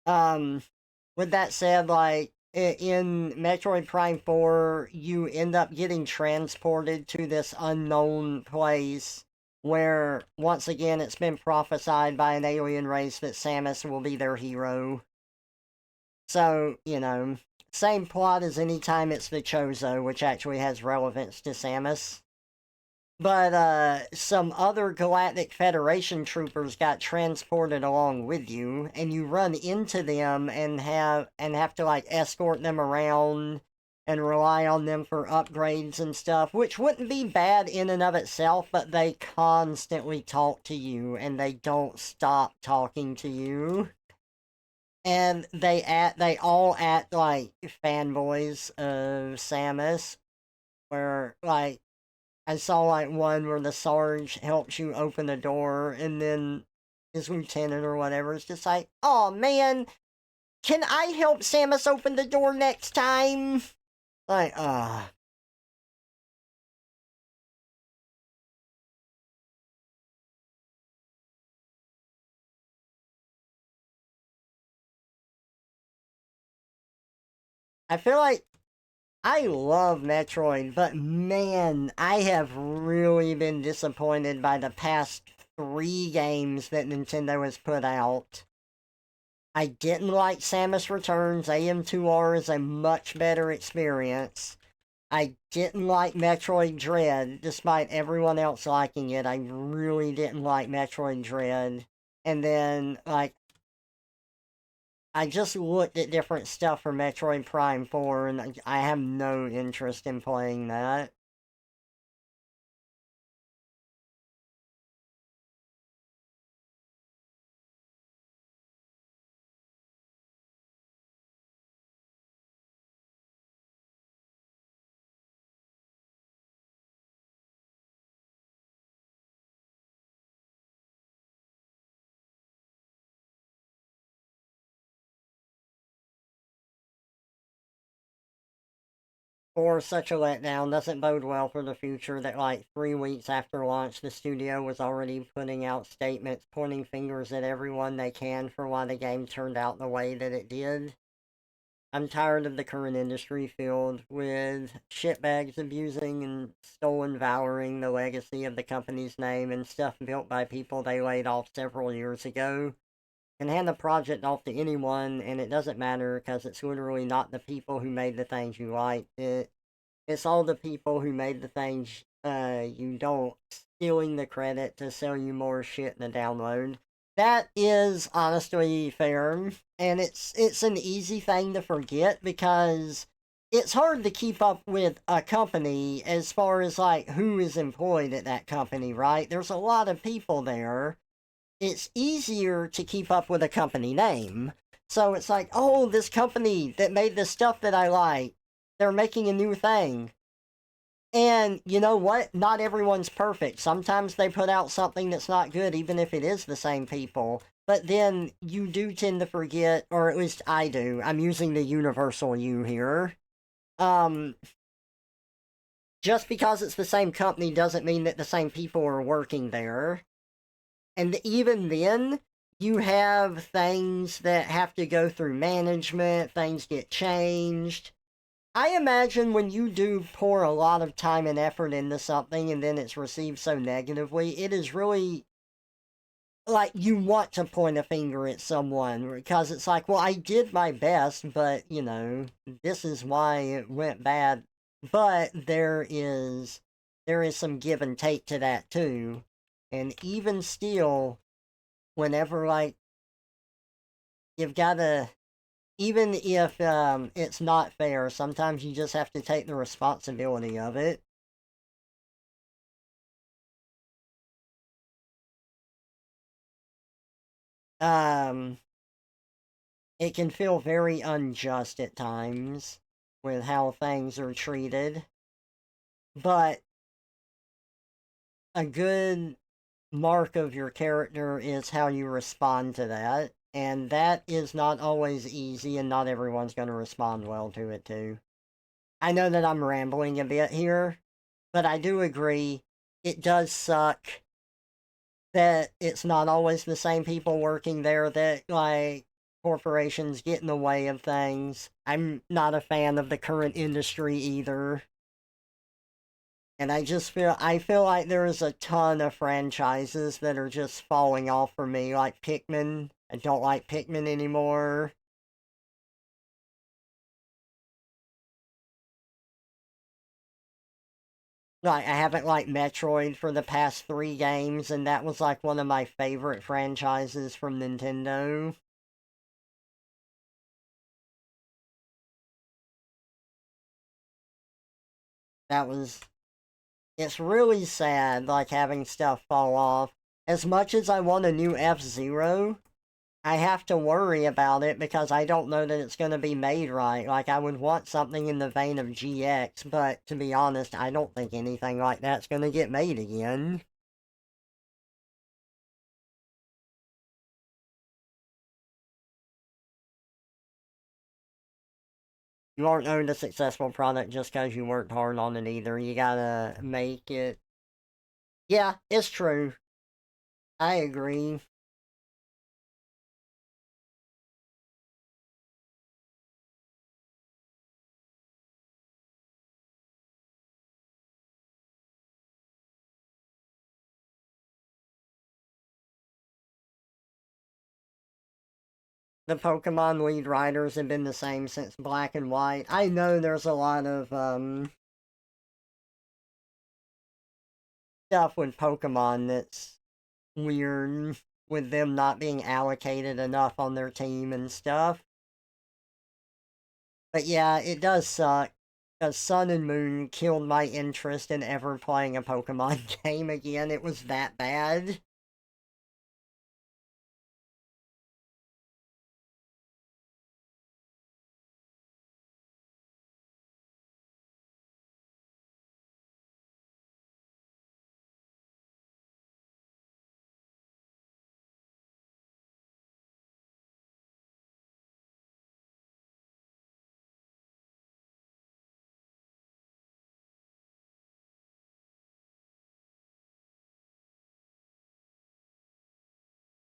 With that said, like, in Metroid Prime 4, you end up getting transported to this unknown place where, once again, it's been prophesied by an alien race that Samus will be their hero. So, same plot as anytime it's the Chozo, which actually has relevance to Samus. But some other Galactic Federation troopers got transported along with you, and you run into them and have to like escort them around and rely on them for upgrades and stuff, which wouldn't be bad in and of itself, but they constantly talk to you and they don't stop talking to you. And they all act like fanboys of Samus, where like I saw like one where the Sarge helps you open the door, and then his lieutenant or whatever is just like, "Oh man, can I help Samus open the door next time?" Like, I feel like I love Metroid, but man, I have really been disappointed by the past 3 games that Nintendo has put out. I didn't like Samus Returns. AM2R is a much better experience. I didn't like Metroid Dread, despite everyone else liking it. I really didn't like Metroid Dread. And then, like, I just looked at different stuff for Metroid Prime 4, and I have no interest in playing that. For such a letdown doesn't bode well for the future that, like, 3 weeks after launch, the studio was already putting out statements pointing fingers at everyone they can for why the game turned out the way that it did. I'm tired of the current industry filled with shitbags abusing and stolen valoring the legacy of the company's name and stuff built by people they laid off several years ago. And hand the project off to anyone, and it doesn't matter because it's literally not the people who made the things you like. It's all the people who made the things you don't, stealing the credit to sell you more shit in the download. That is honestly fair, and it's an easy thing to forget because it's hard to keep up with a company as far as like who is employed at that company, right? There's a lot of people there. It's easier to keep up with a company name. So it's like, oh, this company that made this stuff that I like, they're making a new thing. And you know what? Not everyone's perfect. Sometimes they put out something that's not good, even if it is the same people. But then you do tend to forget, or at least I do. I'm using the universal you here. Um, just because it's the same company doesn't mean that the same people are working there. And even then, you have things that have to go through management, things get changed. I imagine when you do pour a lot of time and effort into something and then it's received so negatively, it is really like you want to point a finger at someone because it's like, well, I did my best, but this is why it went bad. But there is some give and take to that too. And even still, whenever like you've got to, even if it's not fair, sometimes you just have to take the responsibility of it. Um, it can feel very unjust at times with how things are treated. But a good mark of your character is how you respond to that. And that is not always easy, and not everyone's going to respond well to it, too. I know that I'm rambling a bit here, but I do agree it does suck that it's not always the same people working there, that, like, corporations get in the way of things. I'm not a fan of the current industry either. And I feel like there is a ton of franchises that are just falling off for me, like Pikmin. I don't like Pikmin anymore. Like, I haven't liked Metroid for the past 3 games, and that was like one of my favorite franchises from Nintendo. That was... It's really sad, like, having stuff fall off. As much as I want a new F-Zero, I have to worry about it because I don't know that it's going to be made right. Like, I would want something in the vein of GX, but to be honest, I don't think anything like that's going to get made again. You aren't owned a successful product just because you worked hard on it either. You gotta make it. Yeah, it's true. I agree. The Pokemon lead writers have been the same since Black and White. I know there's a lot of stuff with Pokemon that's weird, with them not being allocated enough on their team and stuff. But yeah, it does suck, because Sun and Moon killed my interest in ever playing a Pokemon game again. It was that bad.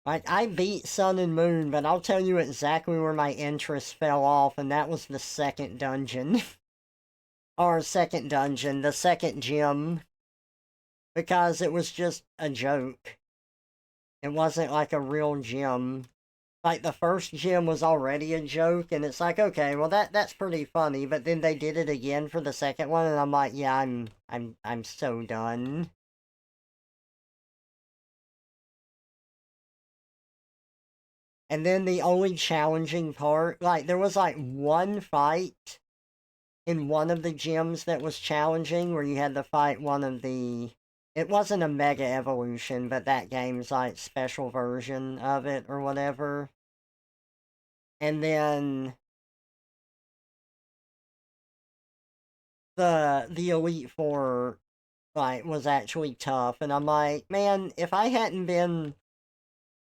Like, I beat Sun and Moon, but I'll tell you exactly where my interest fell off, and that was the second dungeon. Or second dungeon, the second gym. Because it was just a joke. It wasn't like a real gym. Like, the first gym was already a joke, and it's like, okay, well that's pretty funny, but then they did it again for the second one, and I'm like, yeah, I'm so done. And then the only challenging part, like, there was like one fight in one of the gyms that was challenging where you had to fight one of the... It wasn't a Mega Evolution, but that game's like special version of it or whatever. And then the Elite Four like was actually tough, and I'm like, man, if I hadn't been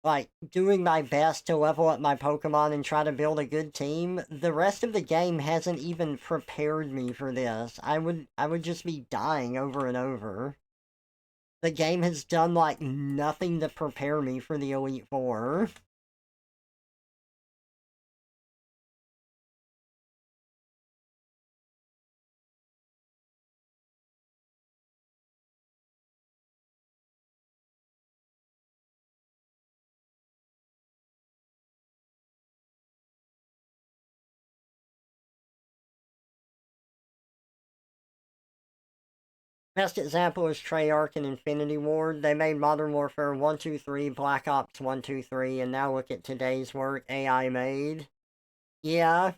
like doing my best to level up my Pokemon and try to build a good team, the rest of the game hasn't even prepared me for this. I would just be dying over and over. The game has done like nothing to prepare me for the Elite Four. Best example is Treyarch and Infinity Ward. They made Modern Warfare 1, 2, 3, Black Ops 1, 2, 3, and now look at today's work AI made. Yeah.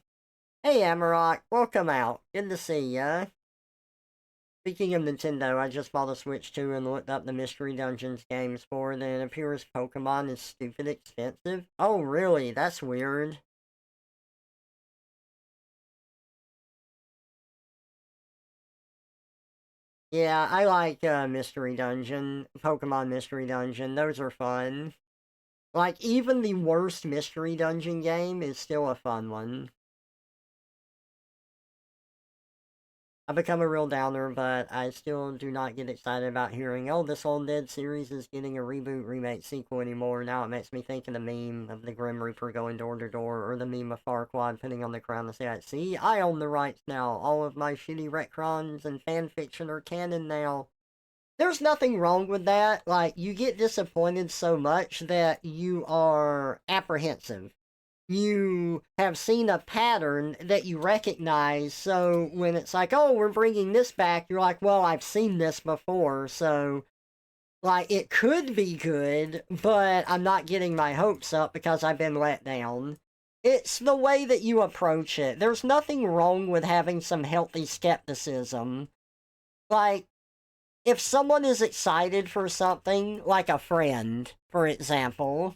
Hey Amarok, welcome out. Good to see ya. Speaking of Nintendo, I just bought a Switch 2 and looked up the Mystery Dungeons games for it, and it appears Pokemon is stupid expensive. Oh really? That's weird. Yeah, I like Mystery Dungeon, Pokemon Mystery Dungeon. Those are fun. Like, even the worst Mystery Dungeon game is still a fun one. I've become a real downer, but I still do not get excited about hearing, oh, this old dead series is getting a reboot, remake, sequel anymore. Now it makes me think of the meme of the Grim Reaper going door to door, or the meme of Farquaad putting on the crown and saying, see, I own the rights now. All of my shitty retcons and fanfiction are canon now. There's nothing wrong with that. Like, you get disappointed so much that you are apprehensive. You have seen a pattern that you recognize, so when it's like, oh, we're bringing this back, you're like, well, I've seen this before, so, like, it could be good, but I'm not getting my hopes up because I've been let down. It's the way that you approach it. There's nothing wrong with having some healthy skepticism. Like, if someone is excited for something, like a friend, for example,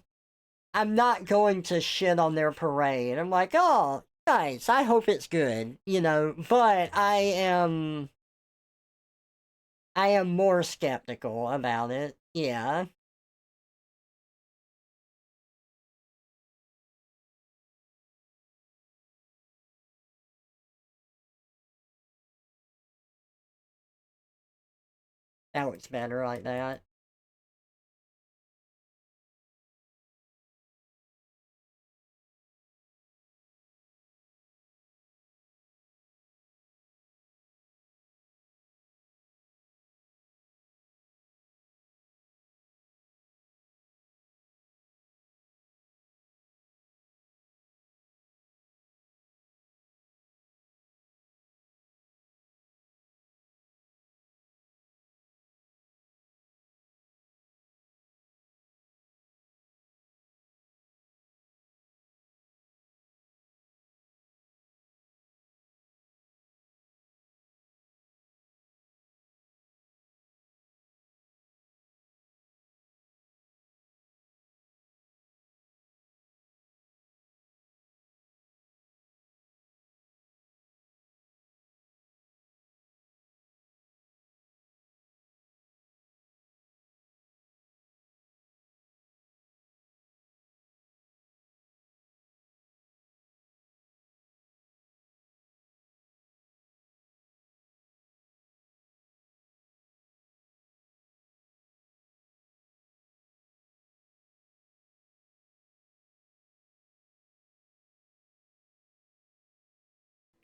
I'm not going to shit on their parade. I'm like, oh, nice. I hope it's good, but I am more skeptical about it. Yeah. That looks better like that.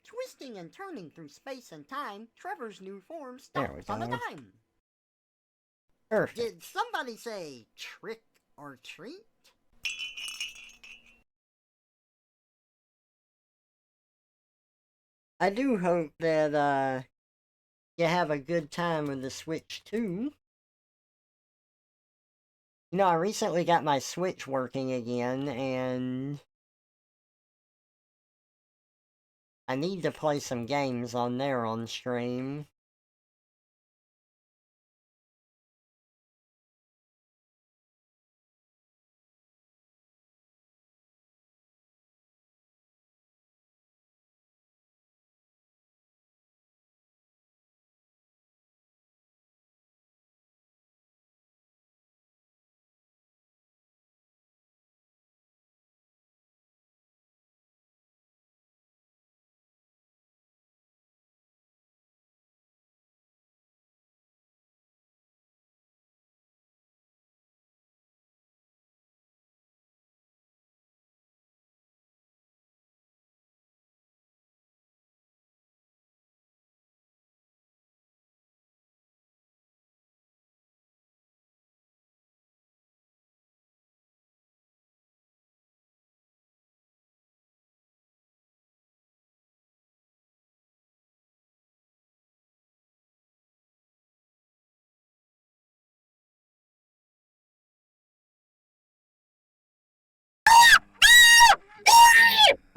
Twisting and turning through space and time, Trevor's new form There we stops on a go. dime. Perfect. Did somebody say trick or treat? I do hope that, you have a good time with the Switch, too. I recently got my Switch working again, and I need to play some games on there on stream.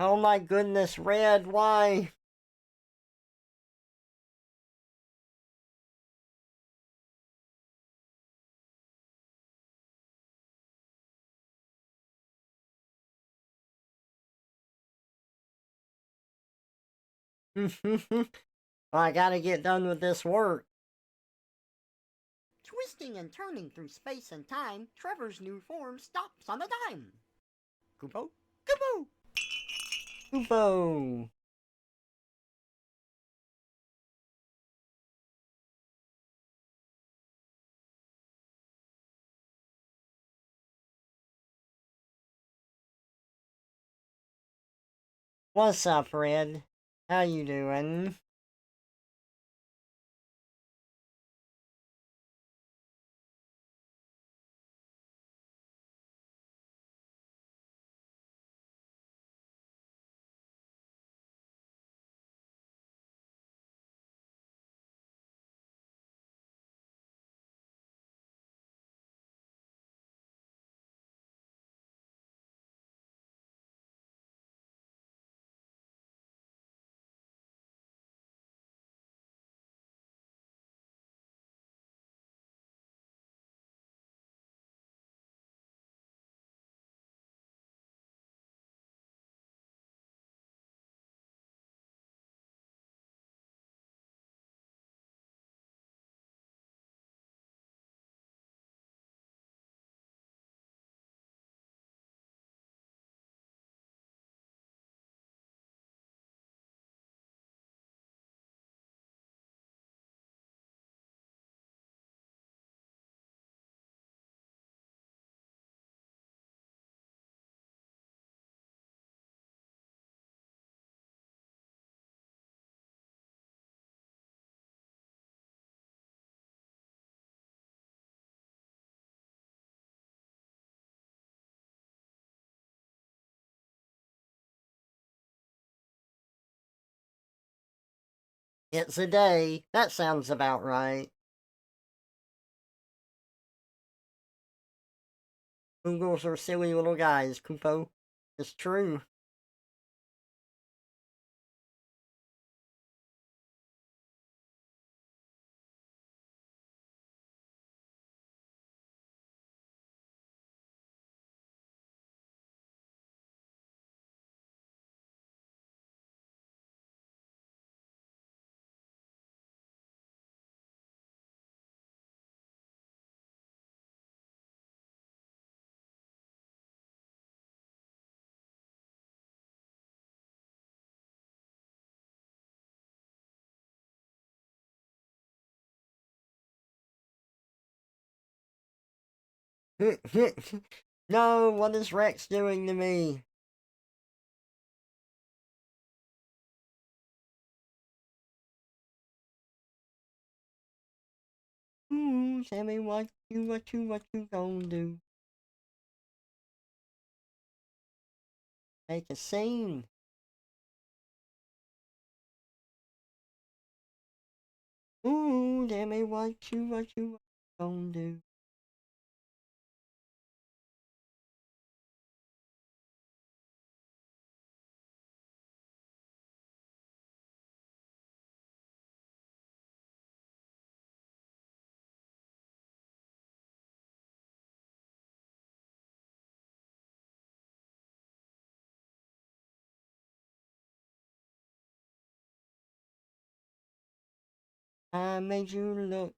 Oh my goodness, Red, why? Well, I gotta get done with this work. Twisting and turning through space and time, Trevor's new form stops on a dime. Kupo, Kupo! Kupo! What's up, Red? How you doing? It's a day. That sounds about right. Googles are silly little guys, Kupo. It's true. No, what is Rex doing to me? Ooh, tell me what you gonna do? Make a scene. Ooh, tell me what you gonna do? I made you look.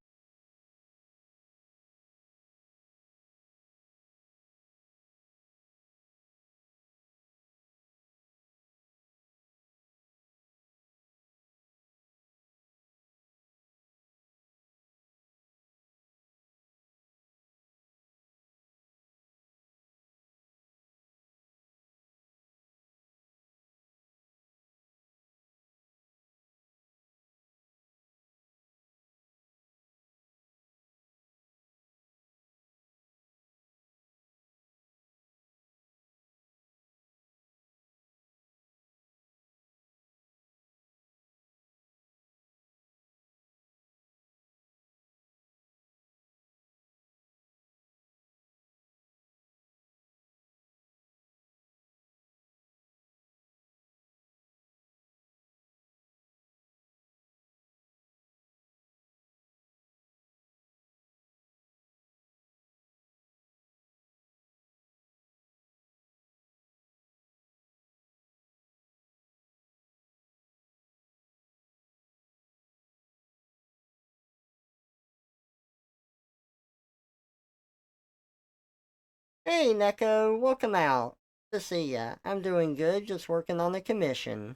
Hey, Neko, welcome out. Good to see ya. I'm doing good, just working on the commission.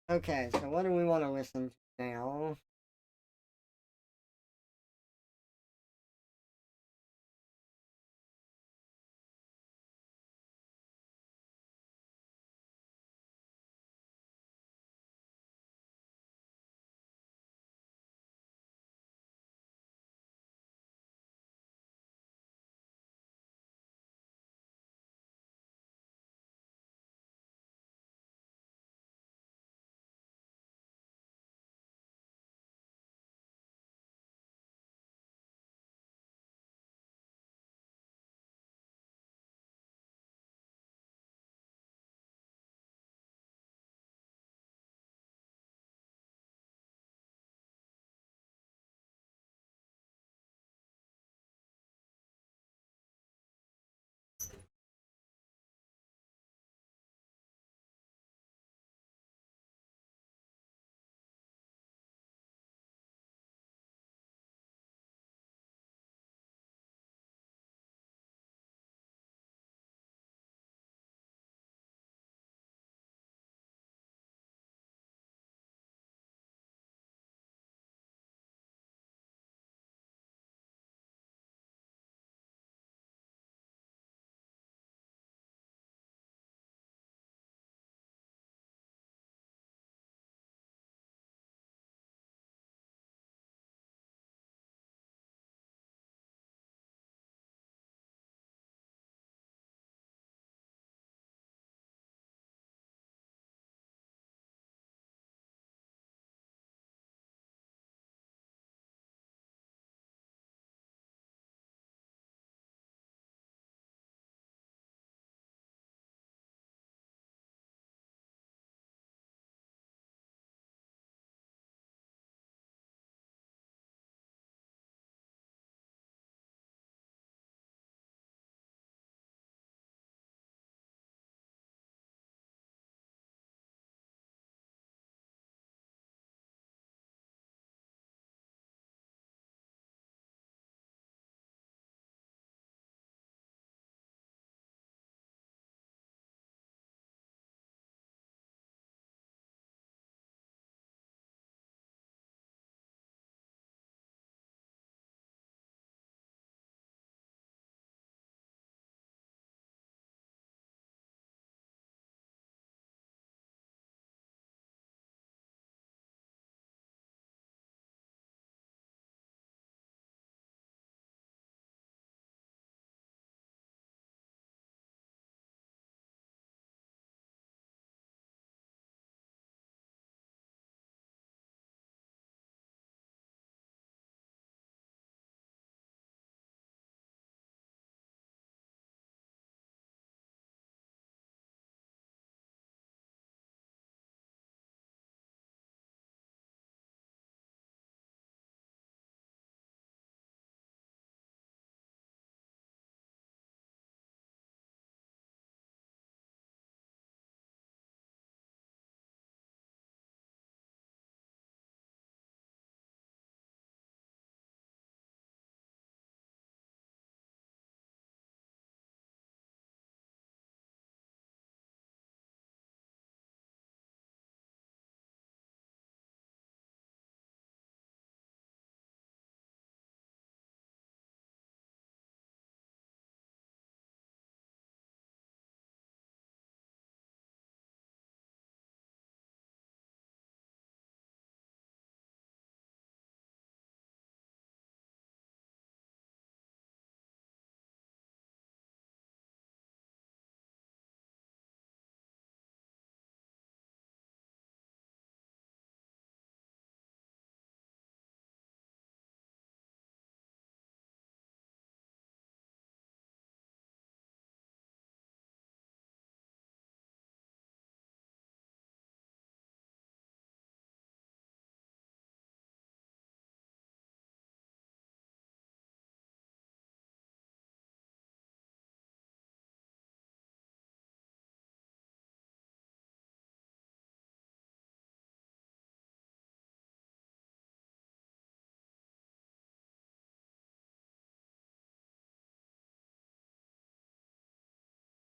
Okay, so what do we want to listen to now?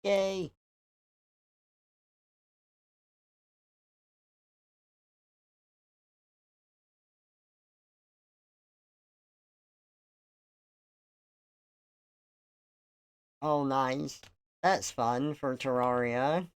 Yay. Oh, nice. That's fun for Terraria.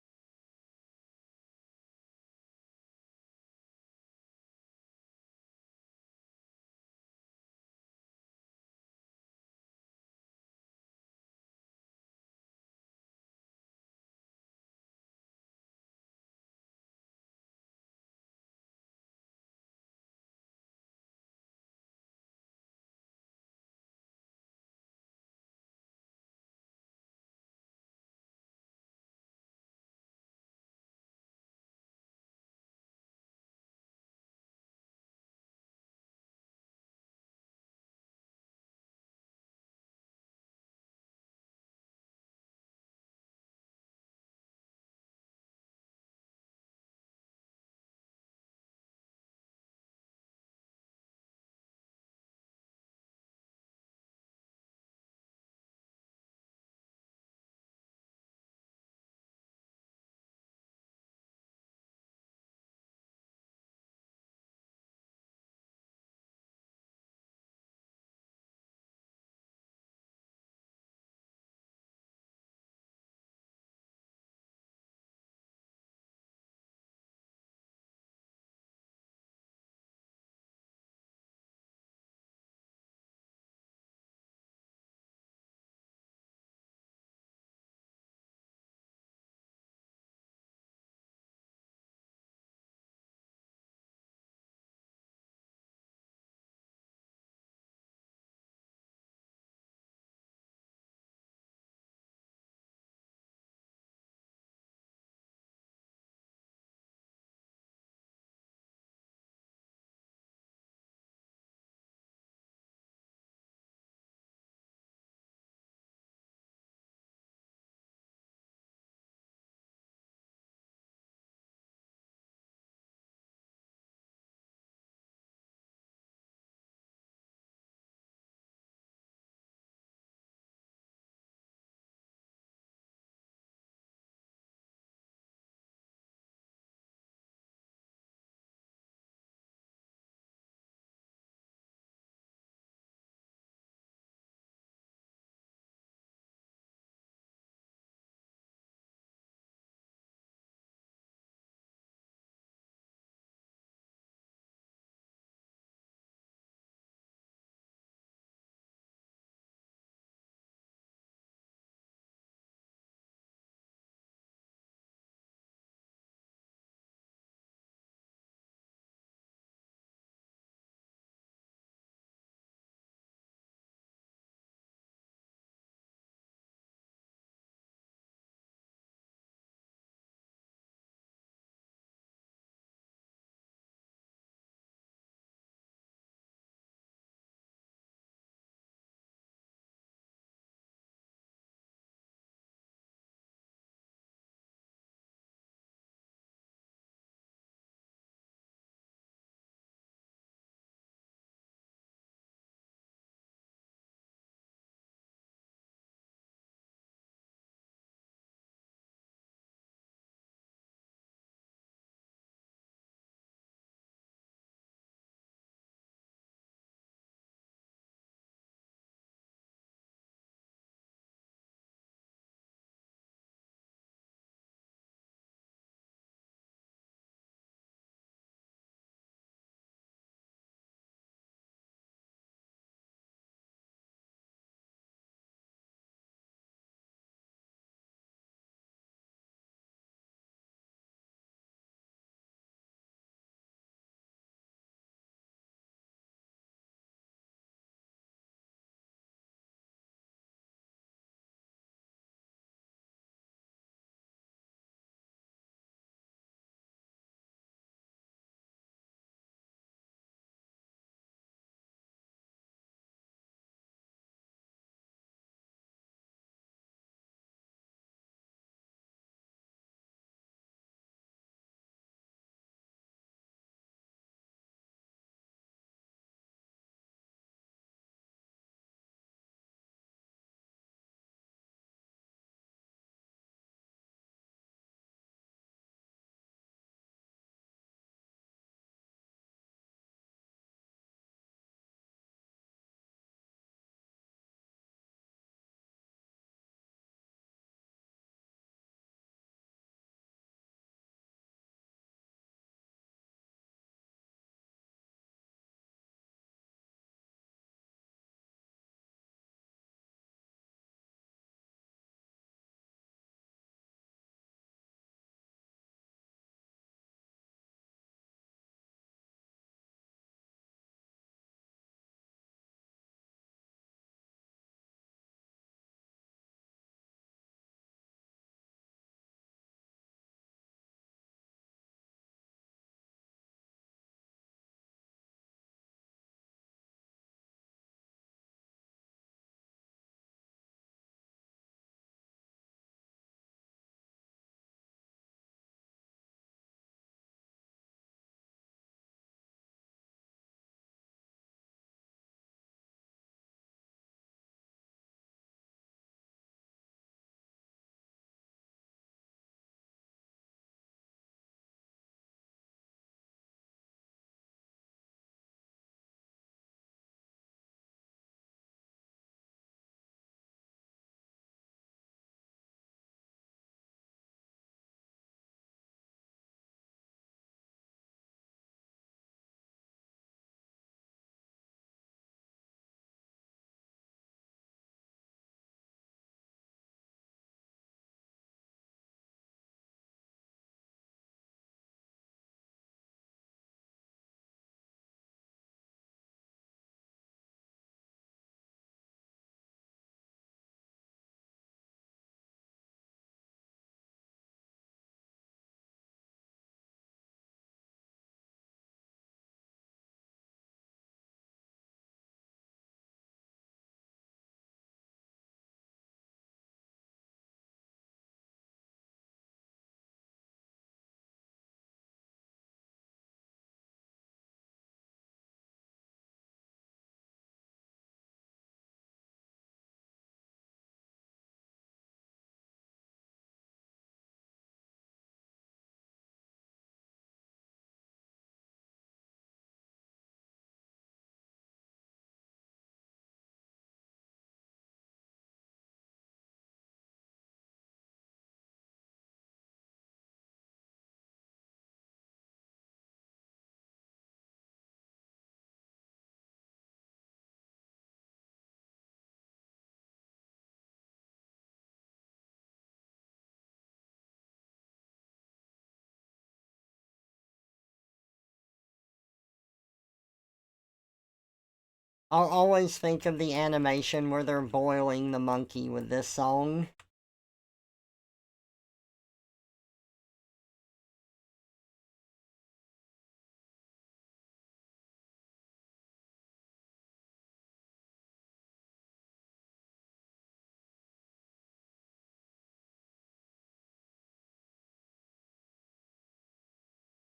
I'll always think of the animation where they're boiling the monkey with this song.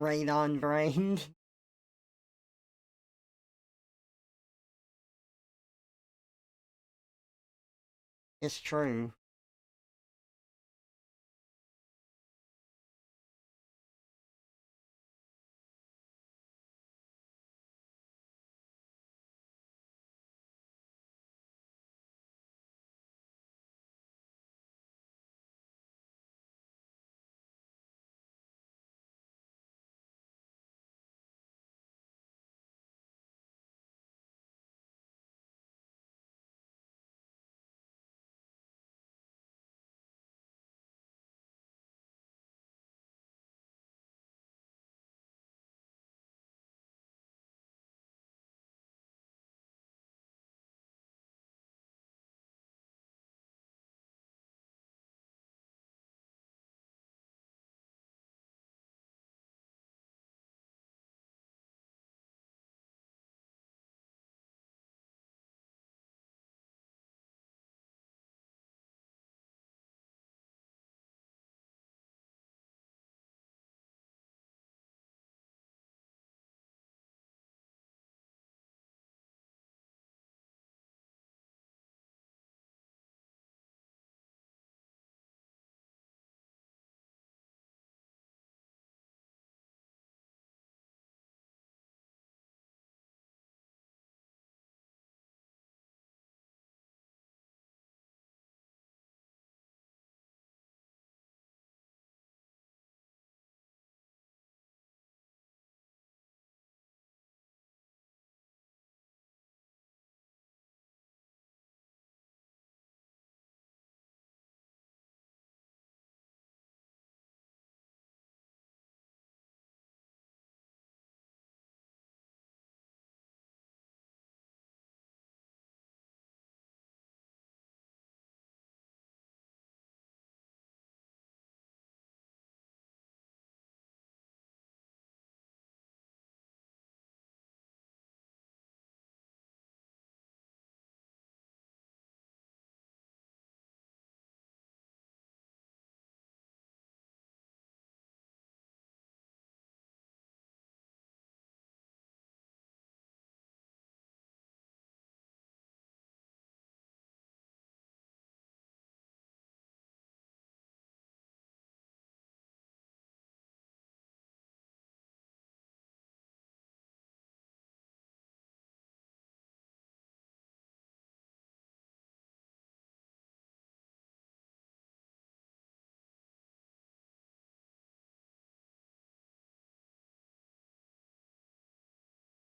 Radon brain. It's true.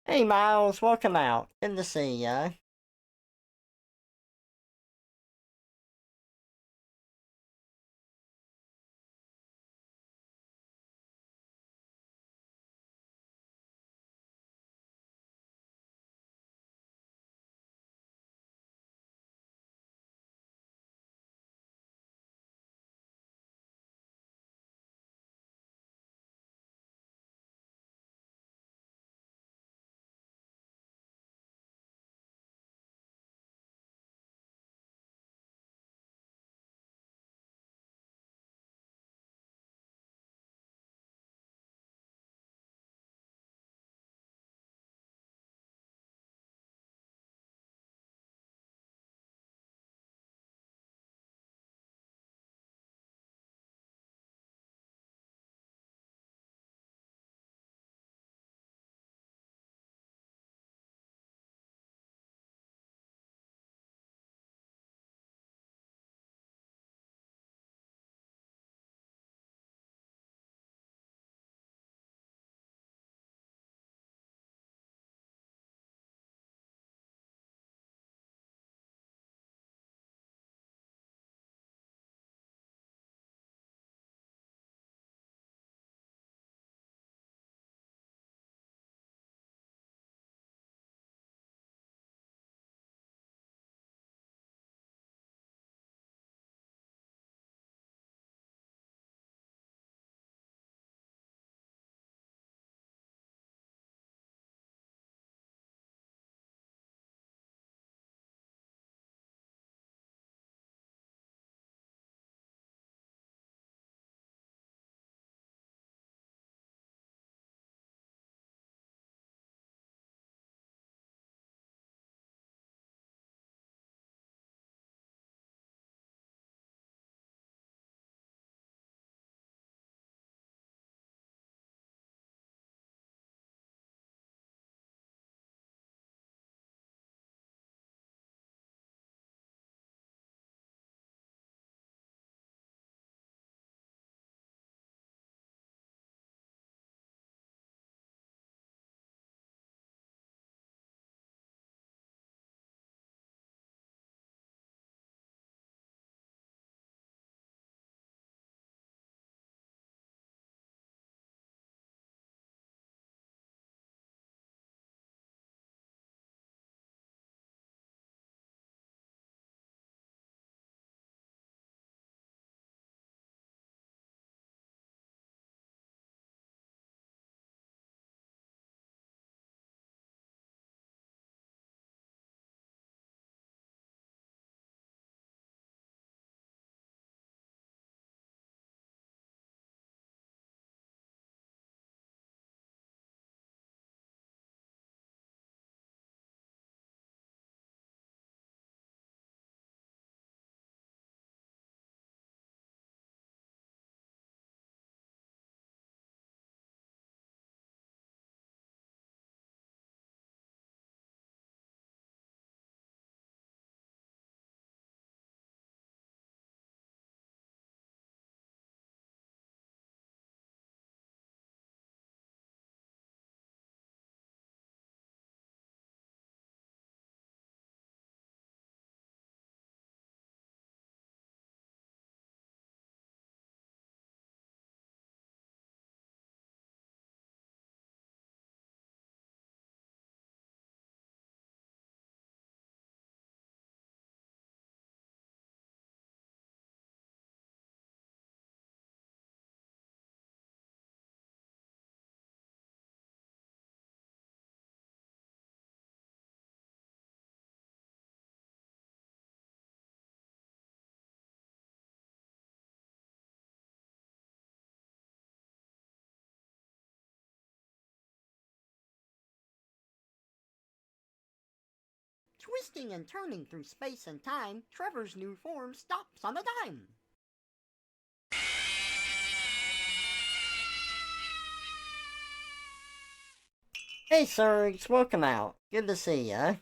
Hey Miles, welcome out. Good to see ya. Twisting and turning through space and time, Trevor's new form stops on a dime. Hey Serge, welcome out. Good to see ya.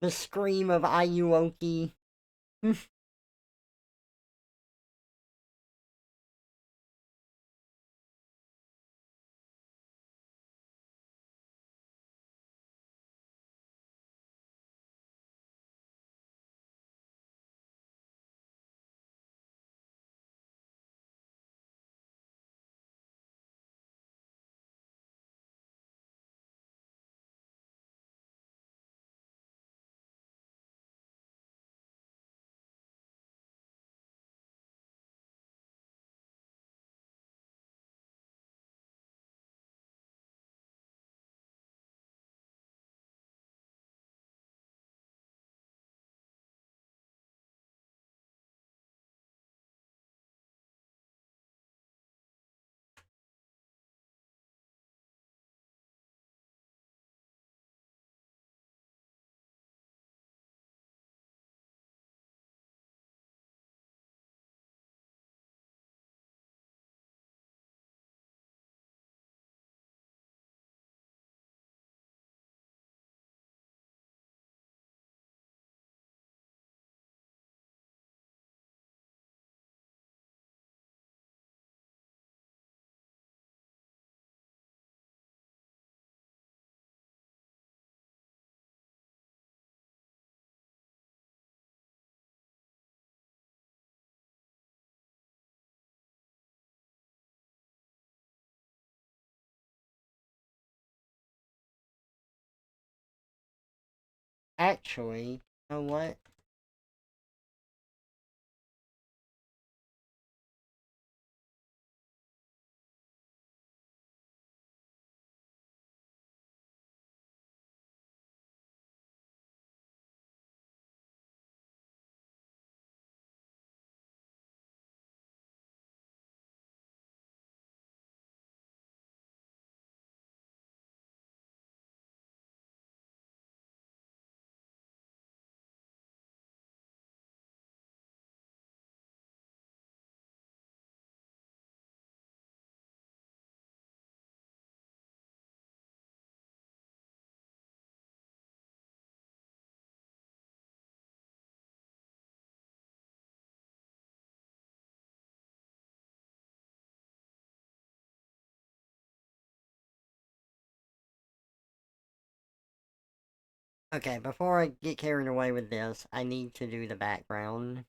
The scream of Ayuoki. Actually, you know what? Okay, before I get carried away with this, I need to do the background.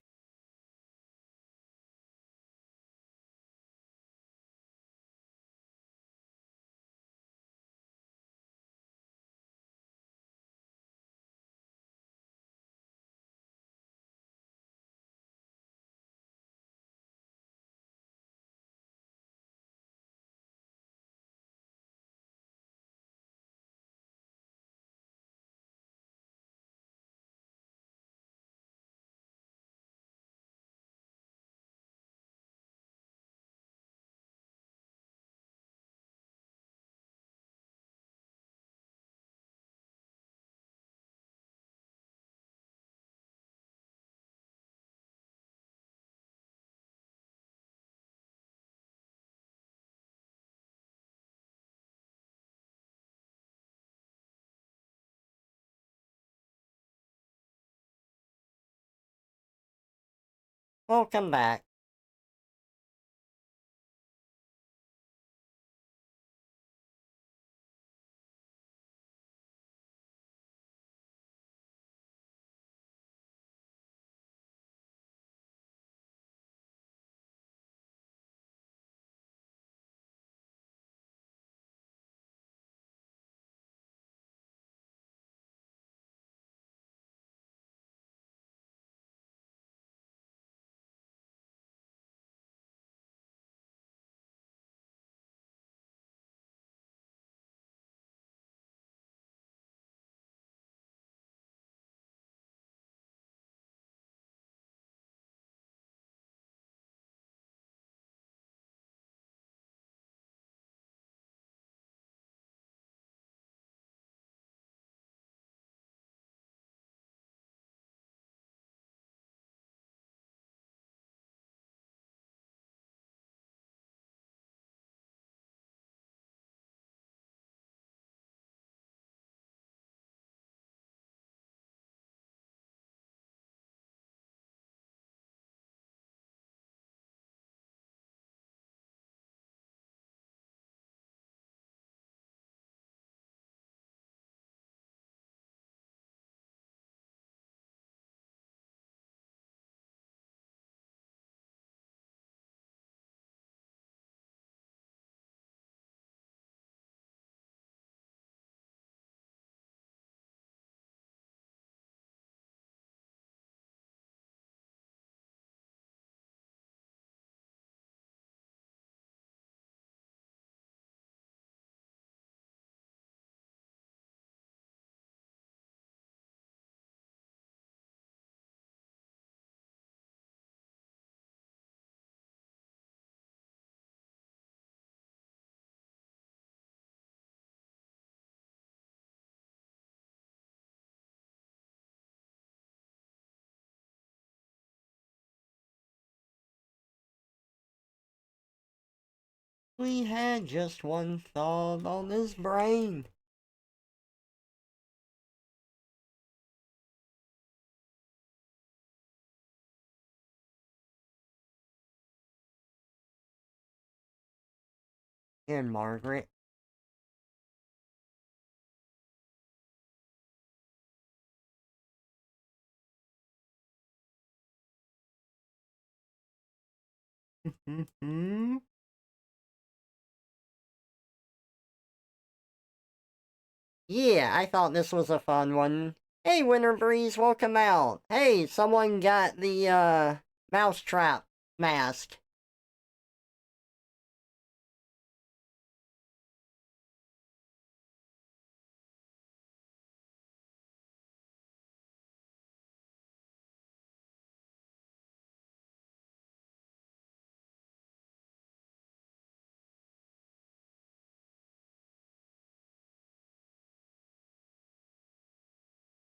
Welcome back. We had just one thought on his brain. And Margaret. Yeah, I thought this was a fun one. Hey, Winter Breeze, welcome out. Hey, someone got the, mousetrap mask.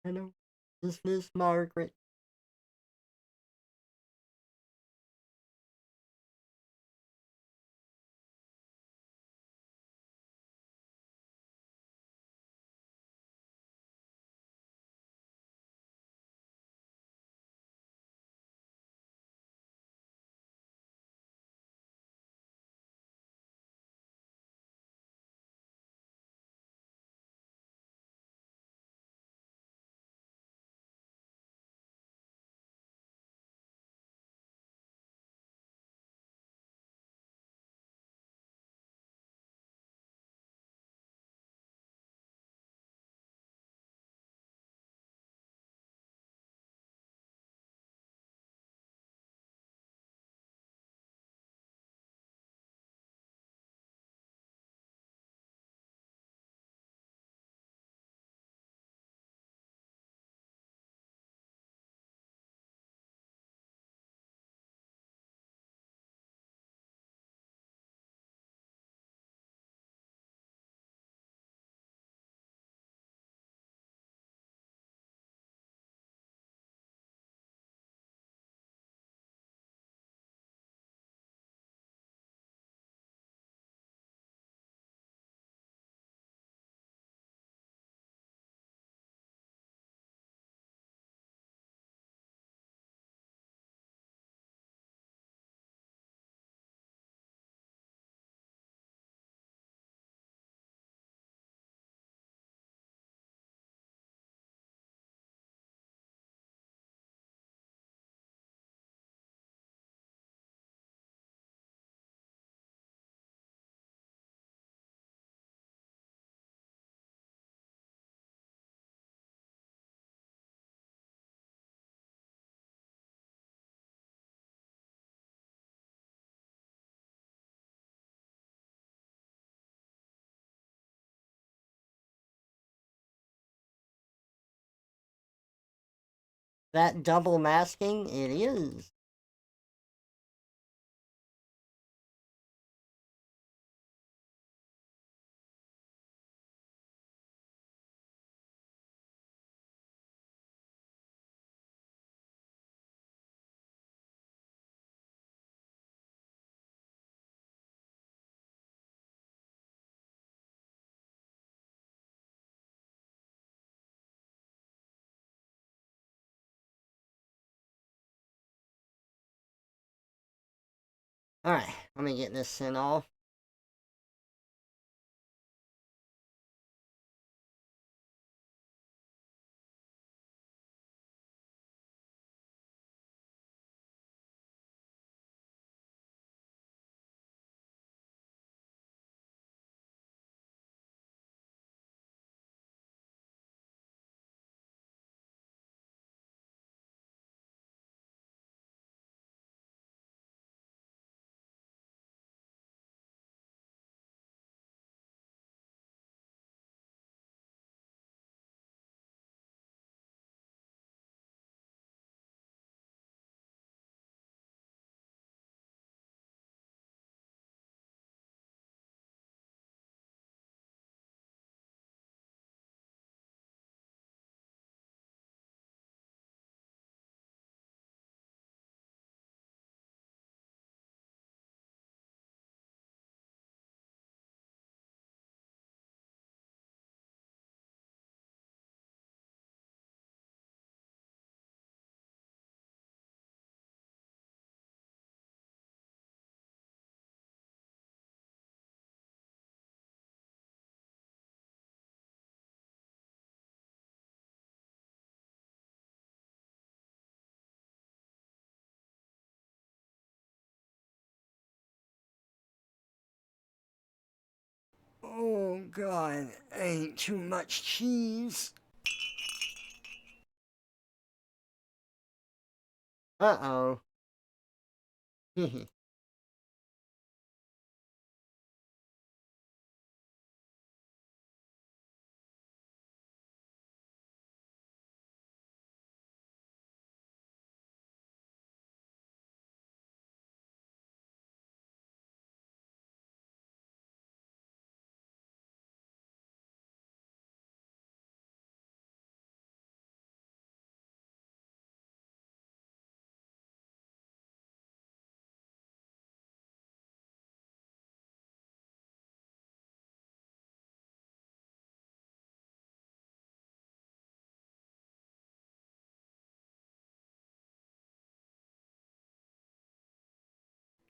Hello, this is Margaret. That double masking, it is. Alright, let me get this sent off. Oh god, I ate too much cheese. Uh-oh.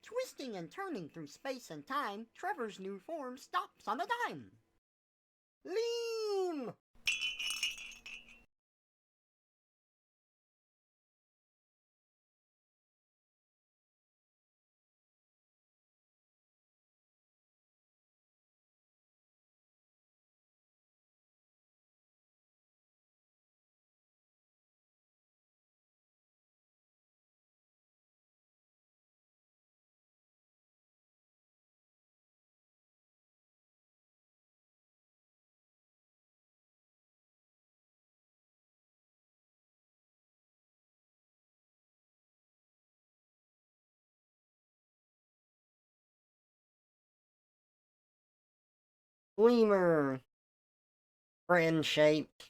Twisting and turning through space and time, Trevor's new form stops on a dime. Lean! Lemur. Friend shaped.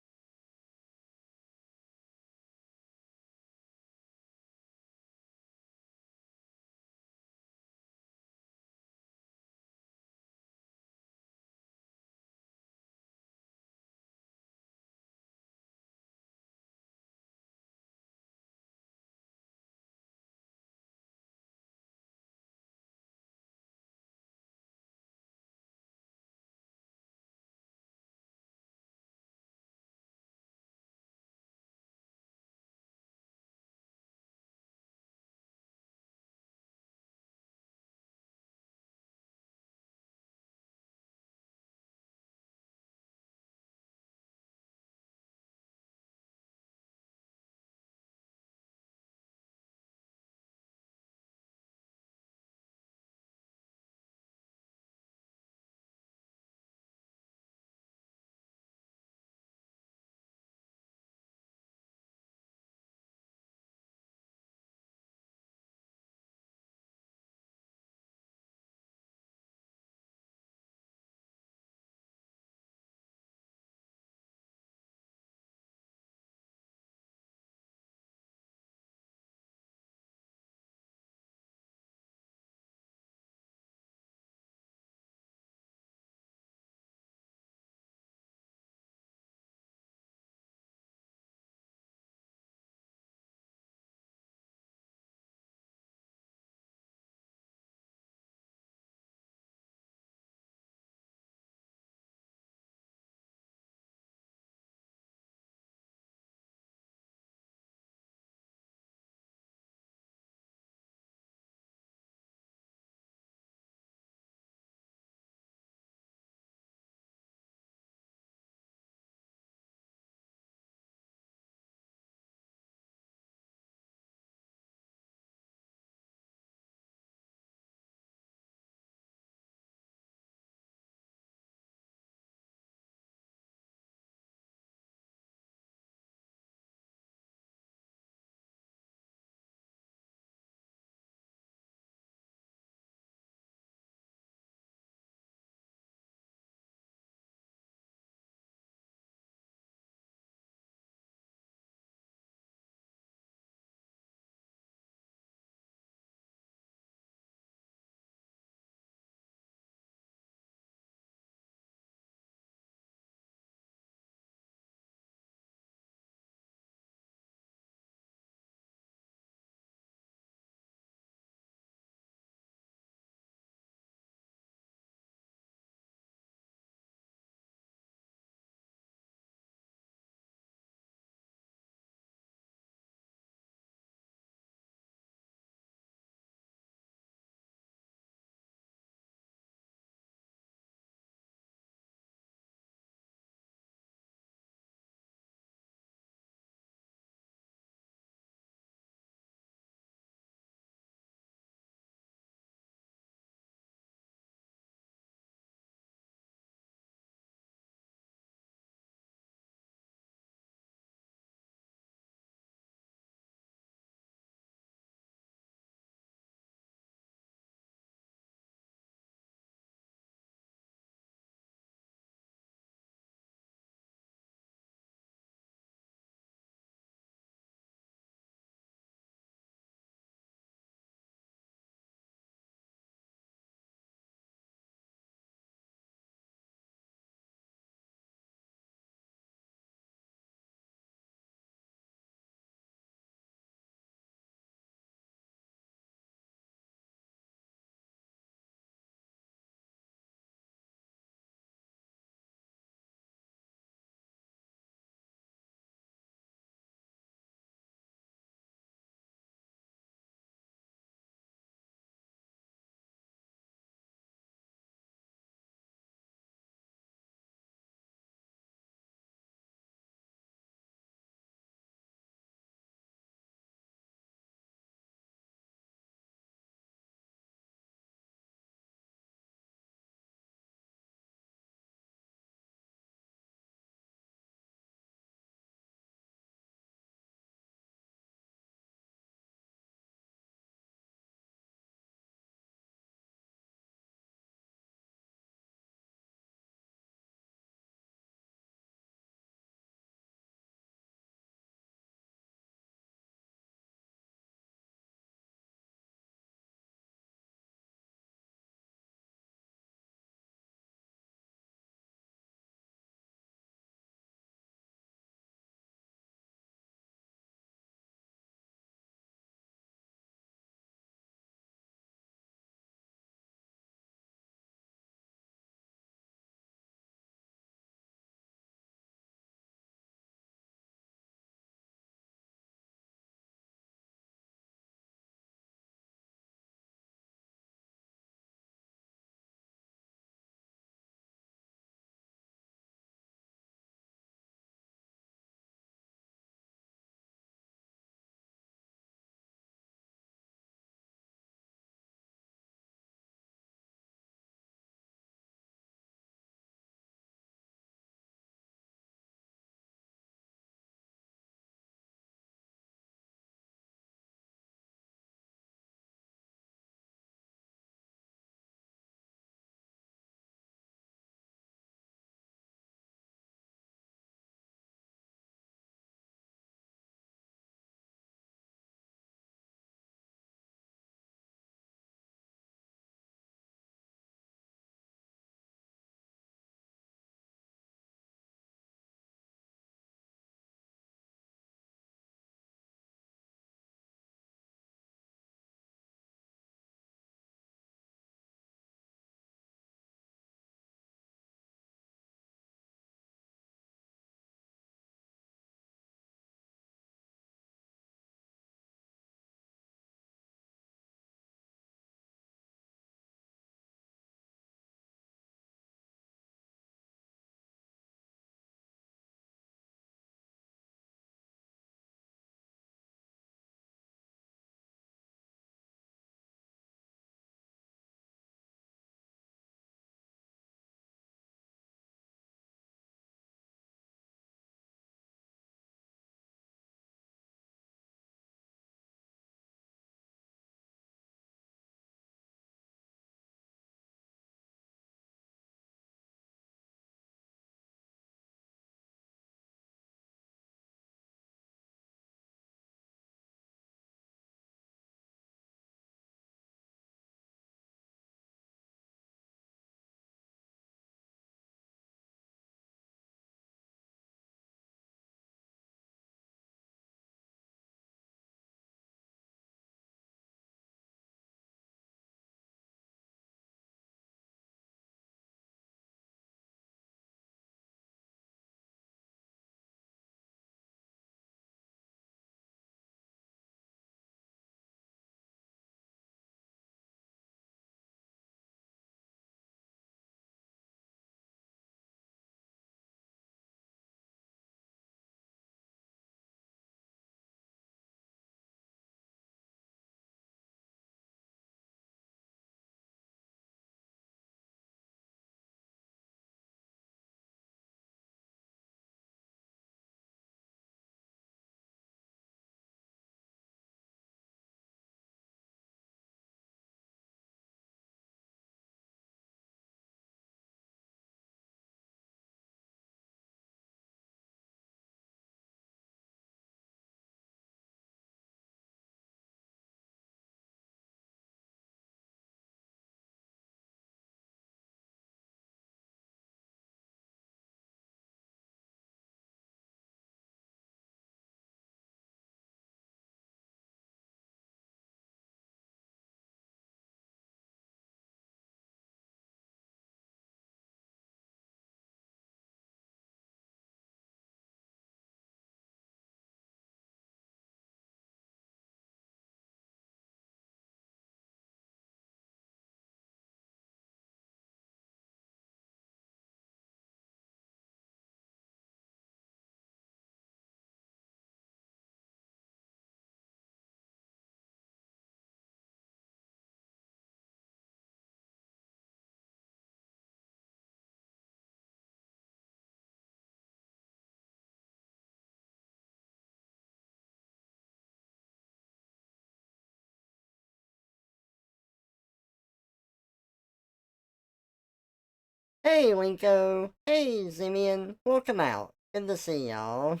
Hey, Linko. Hey, Zimian. Welcome out. Good to see y'all.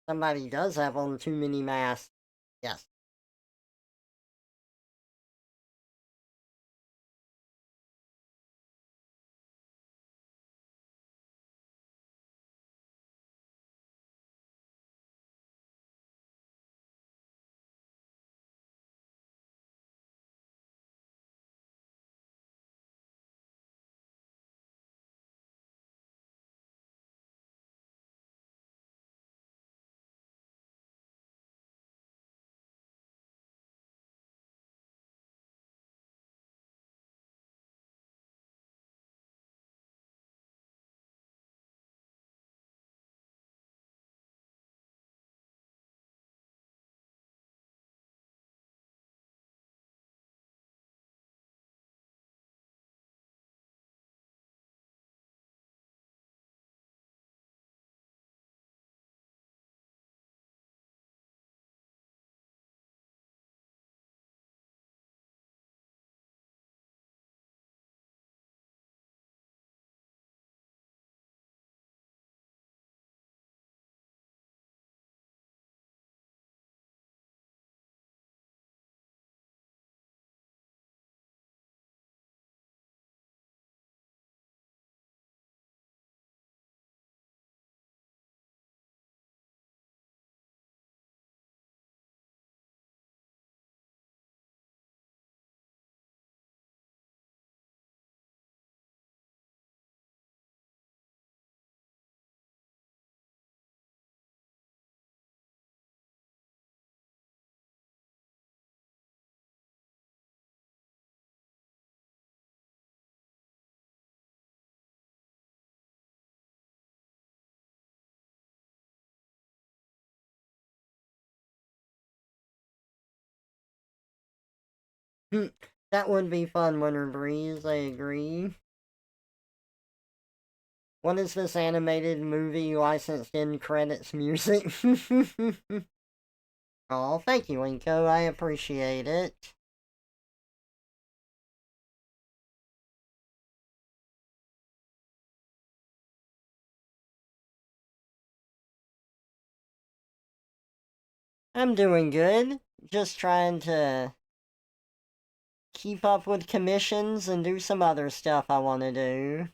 Somebody does have on too many masks. Yes. That would be fun, Winter Breeze, I agree. What is this animated movie licensed in credits music? Oh, thank you, Linko. I appreciate it. I'm doing good. Just trying to keep up with commissions and do some other stuff I want to do.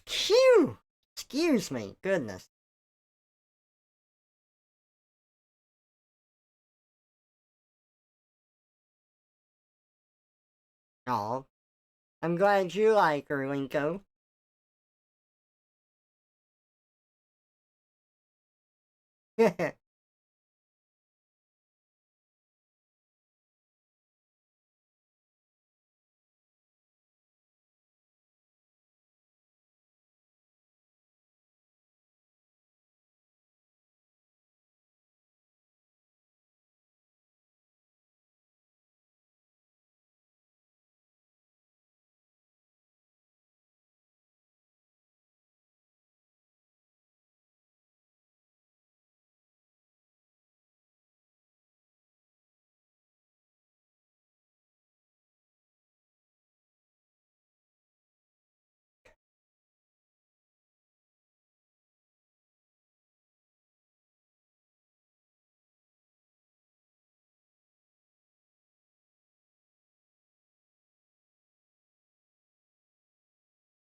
Phew! Excuse me, goodness. Aw, I'm glad you like her, Linko.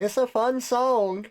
It's a fun song.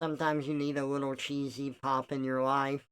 Sometimes you need a little cheesy pop in your life.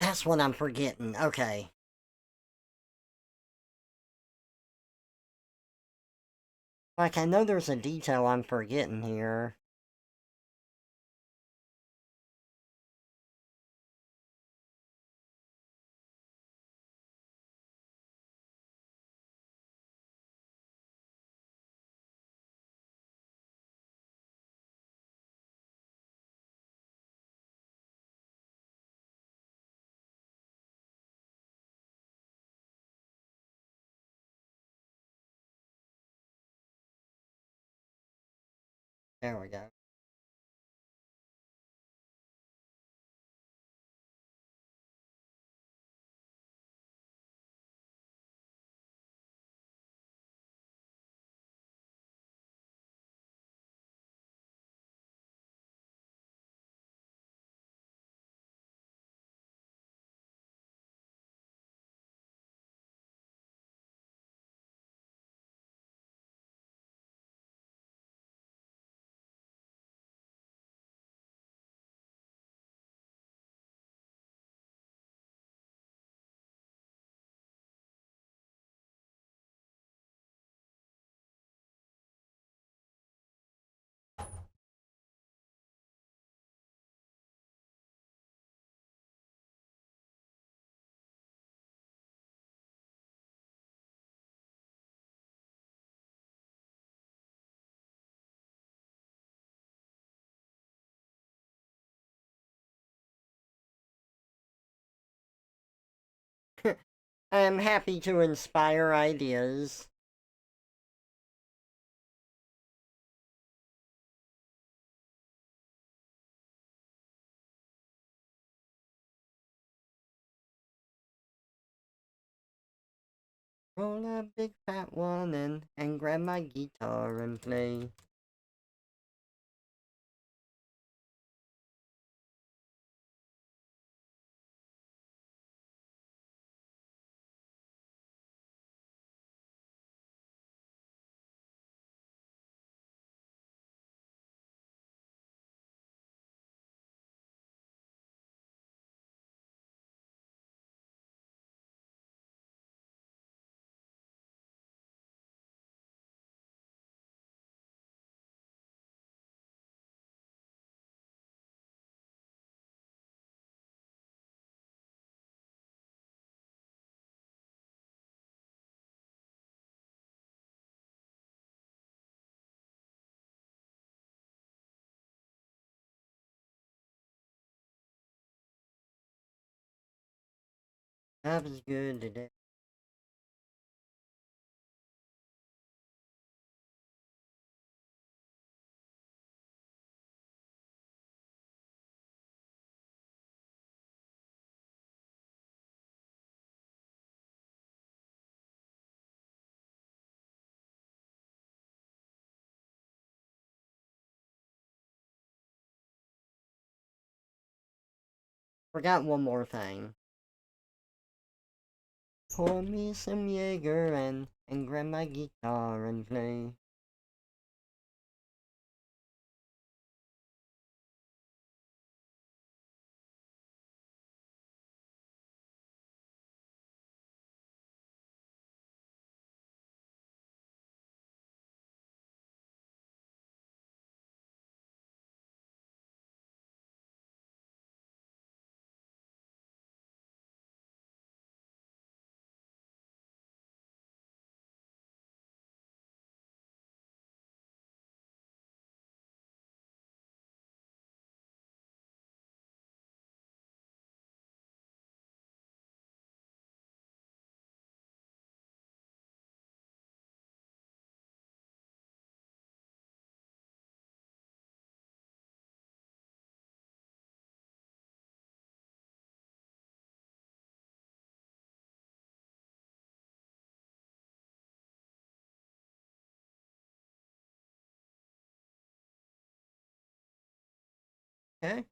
That's what I'm forgetting. Okay. Like, I know there's a detail I'm forgetting here. There we go. I'm happy to inspire ideas. Roll a big fat one and grab my guitar and play. That was good today. Forgot one more thing. Pour me some Jaeger and grab my guitar and play. Okay?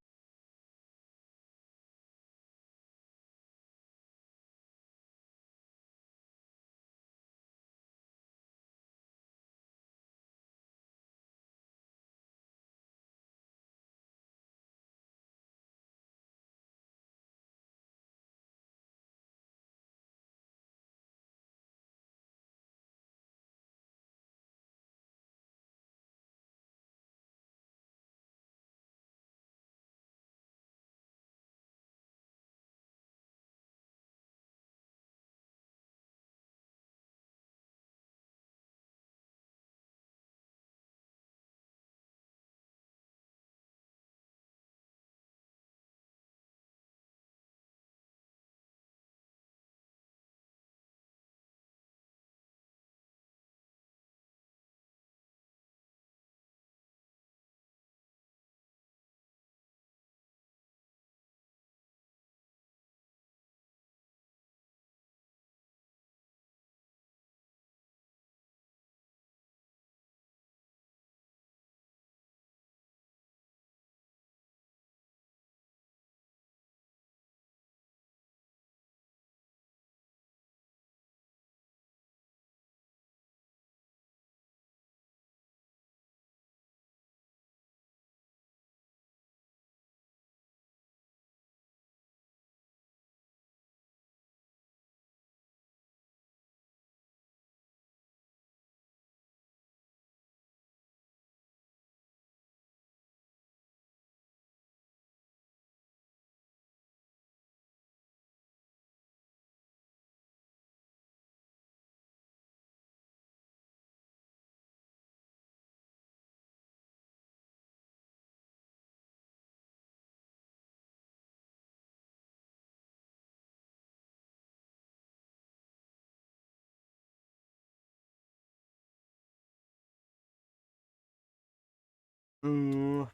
Ooh.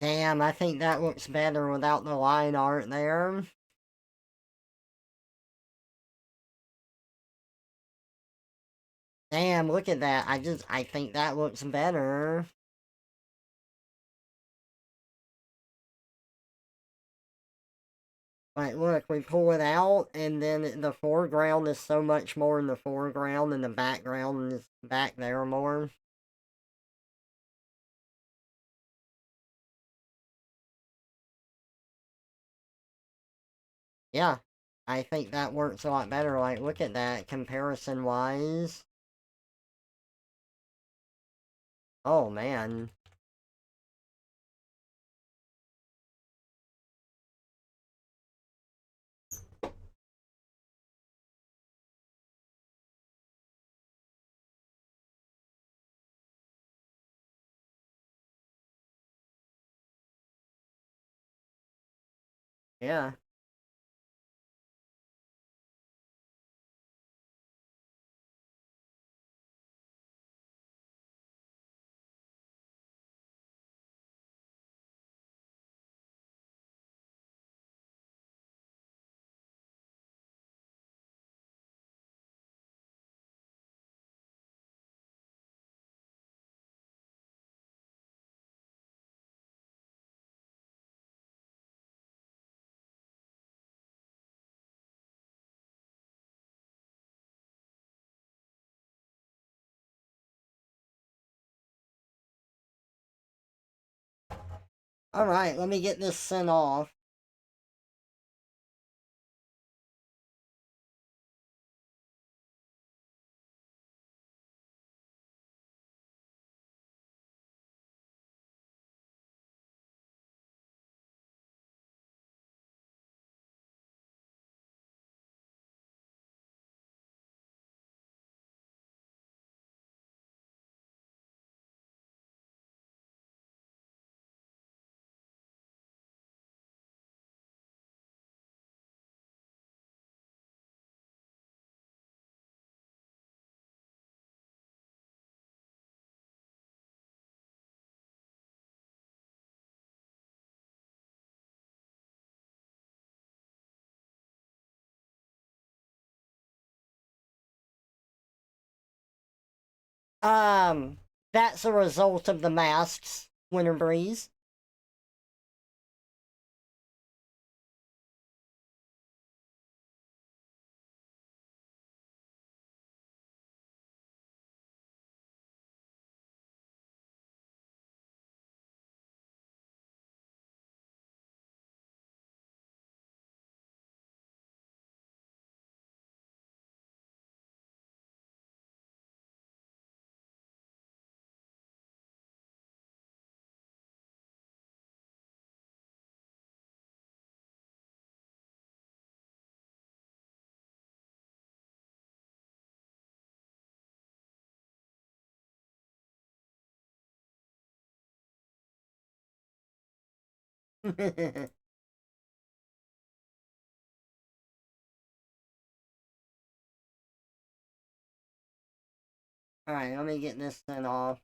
Damn, I think that looks better without the line art there. Damn, look at that. I think that looks better. Like, look, we pull it out, and then the foreground is so much more in the foreground, and the background is back there more. Yeah, I think that works a lot better. Like, look at that, comparison-wise. Oh, man. Yeah. Alright, let me get this sent off. Um, that's a result of the masks, Winter Breeze. Alright, let me get this sent off.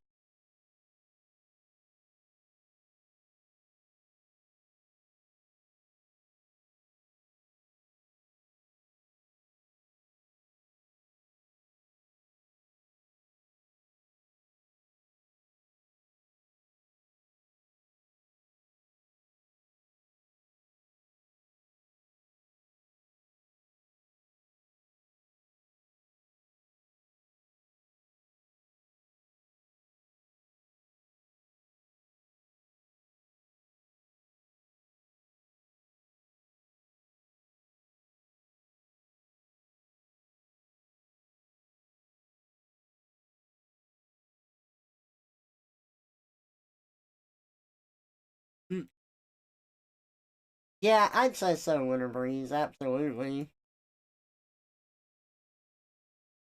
Yeah, I'd say so, Winter Breeze, absolutely.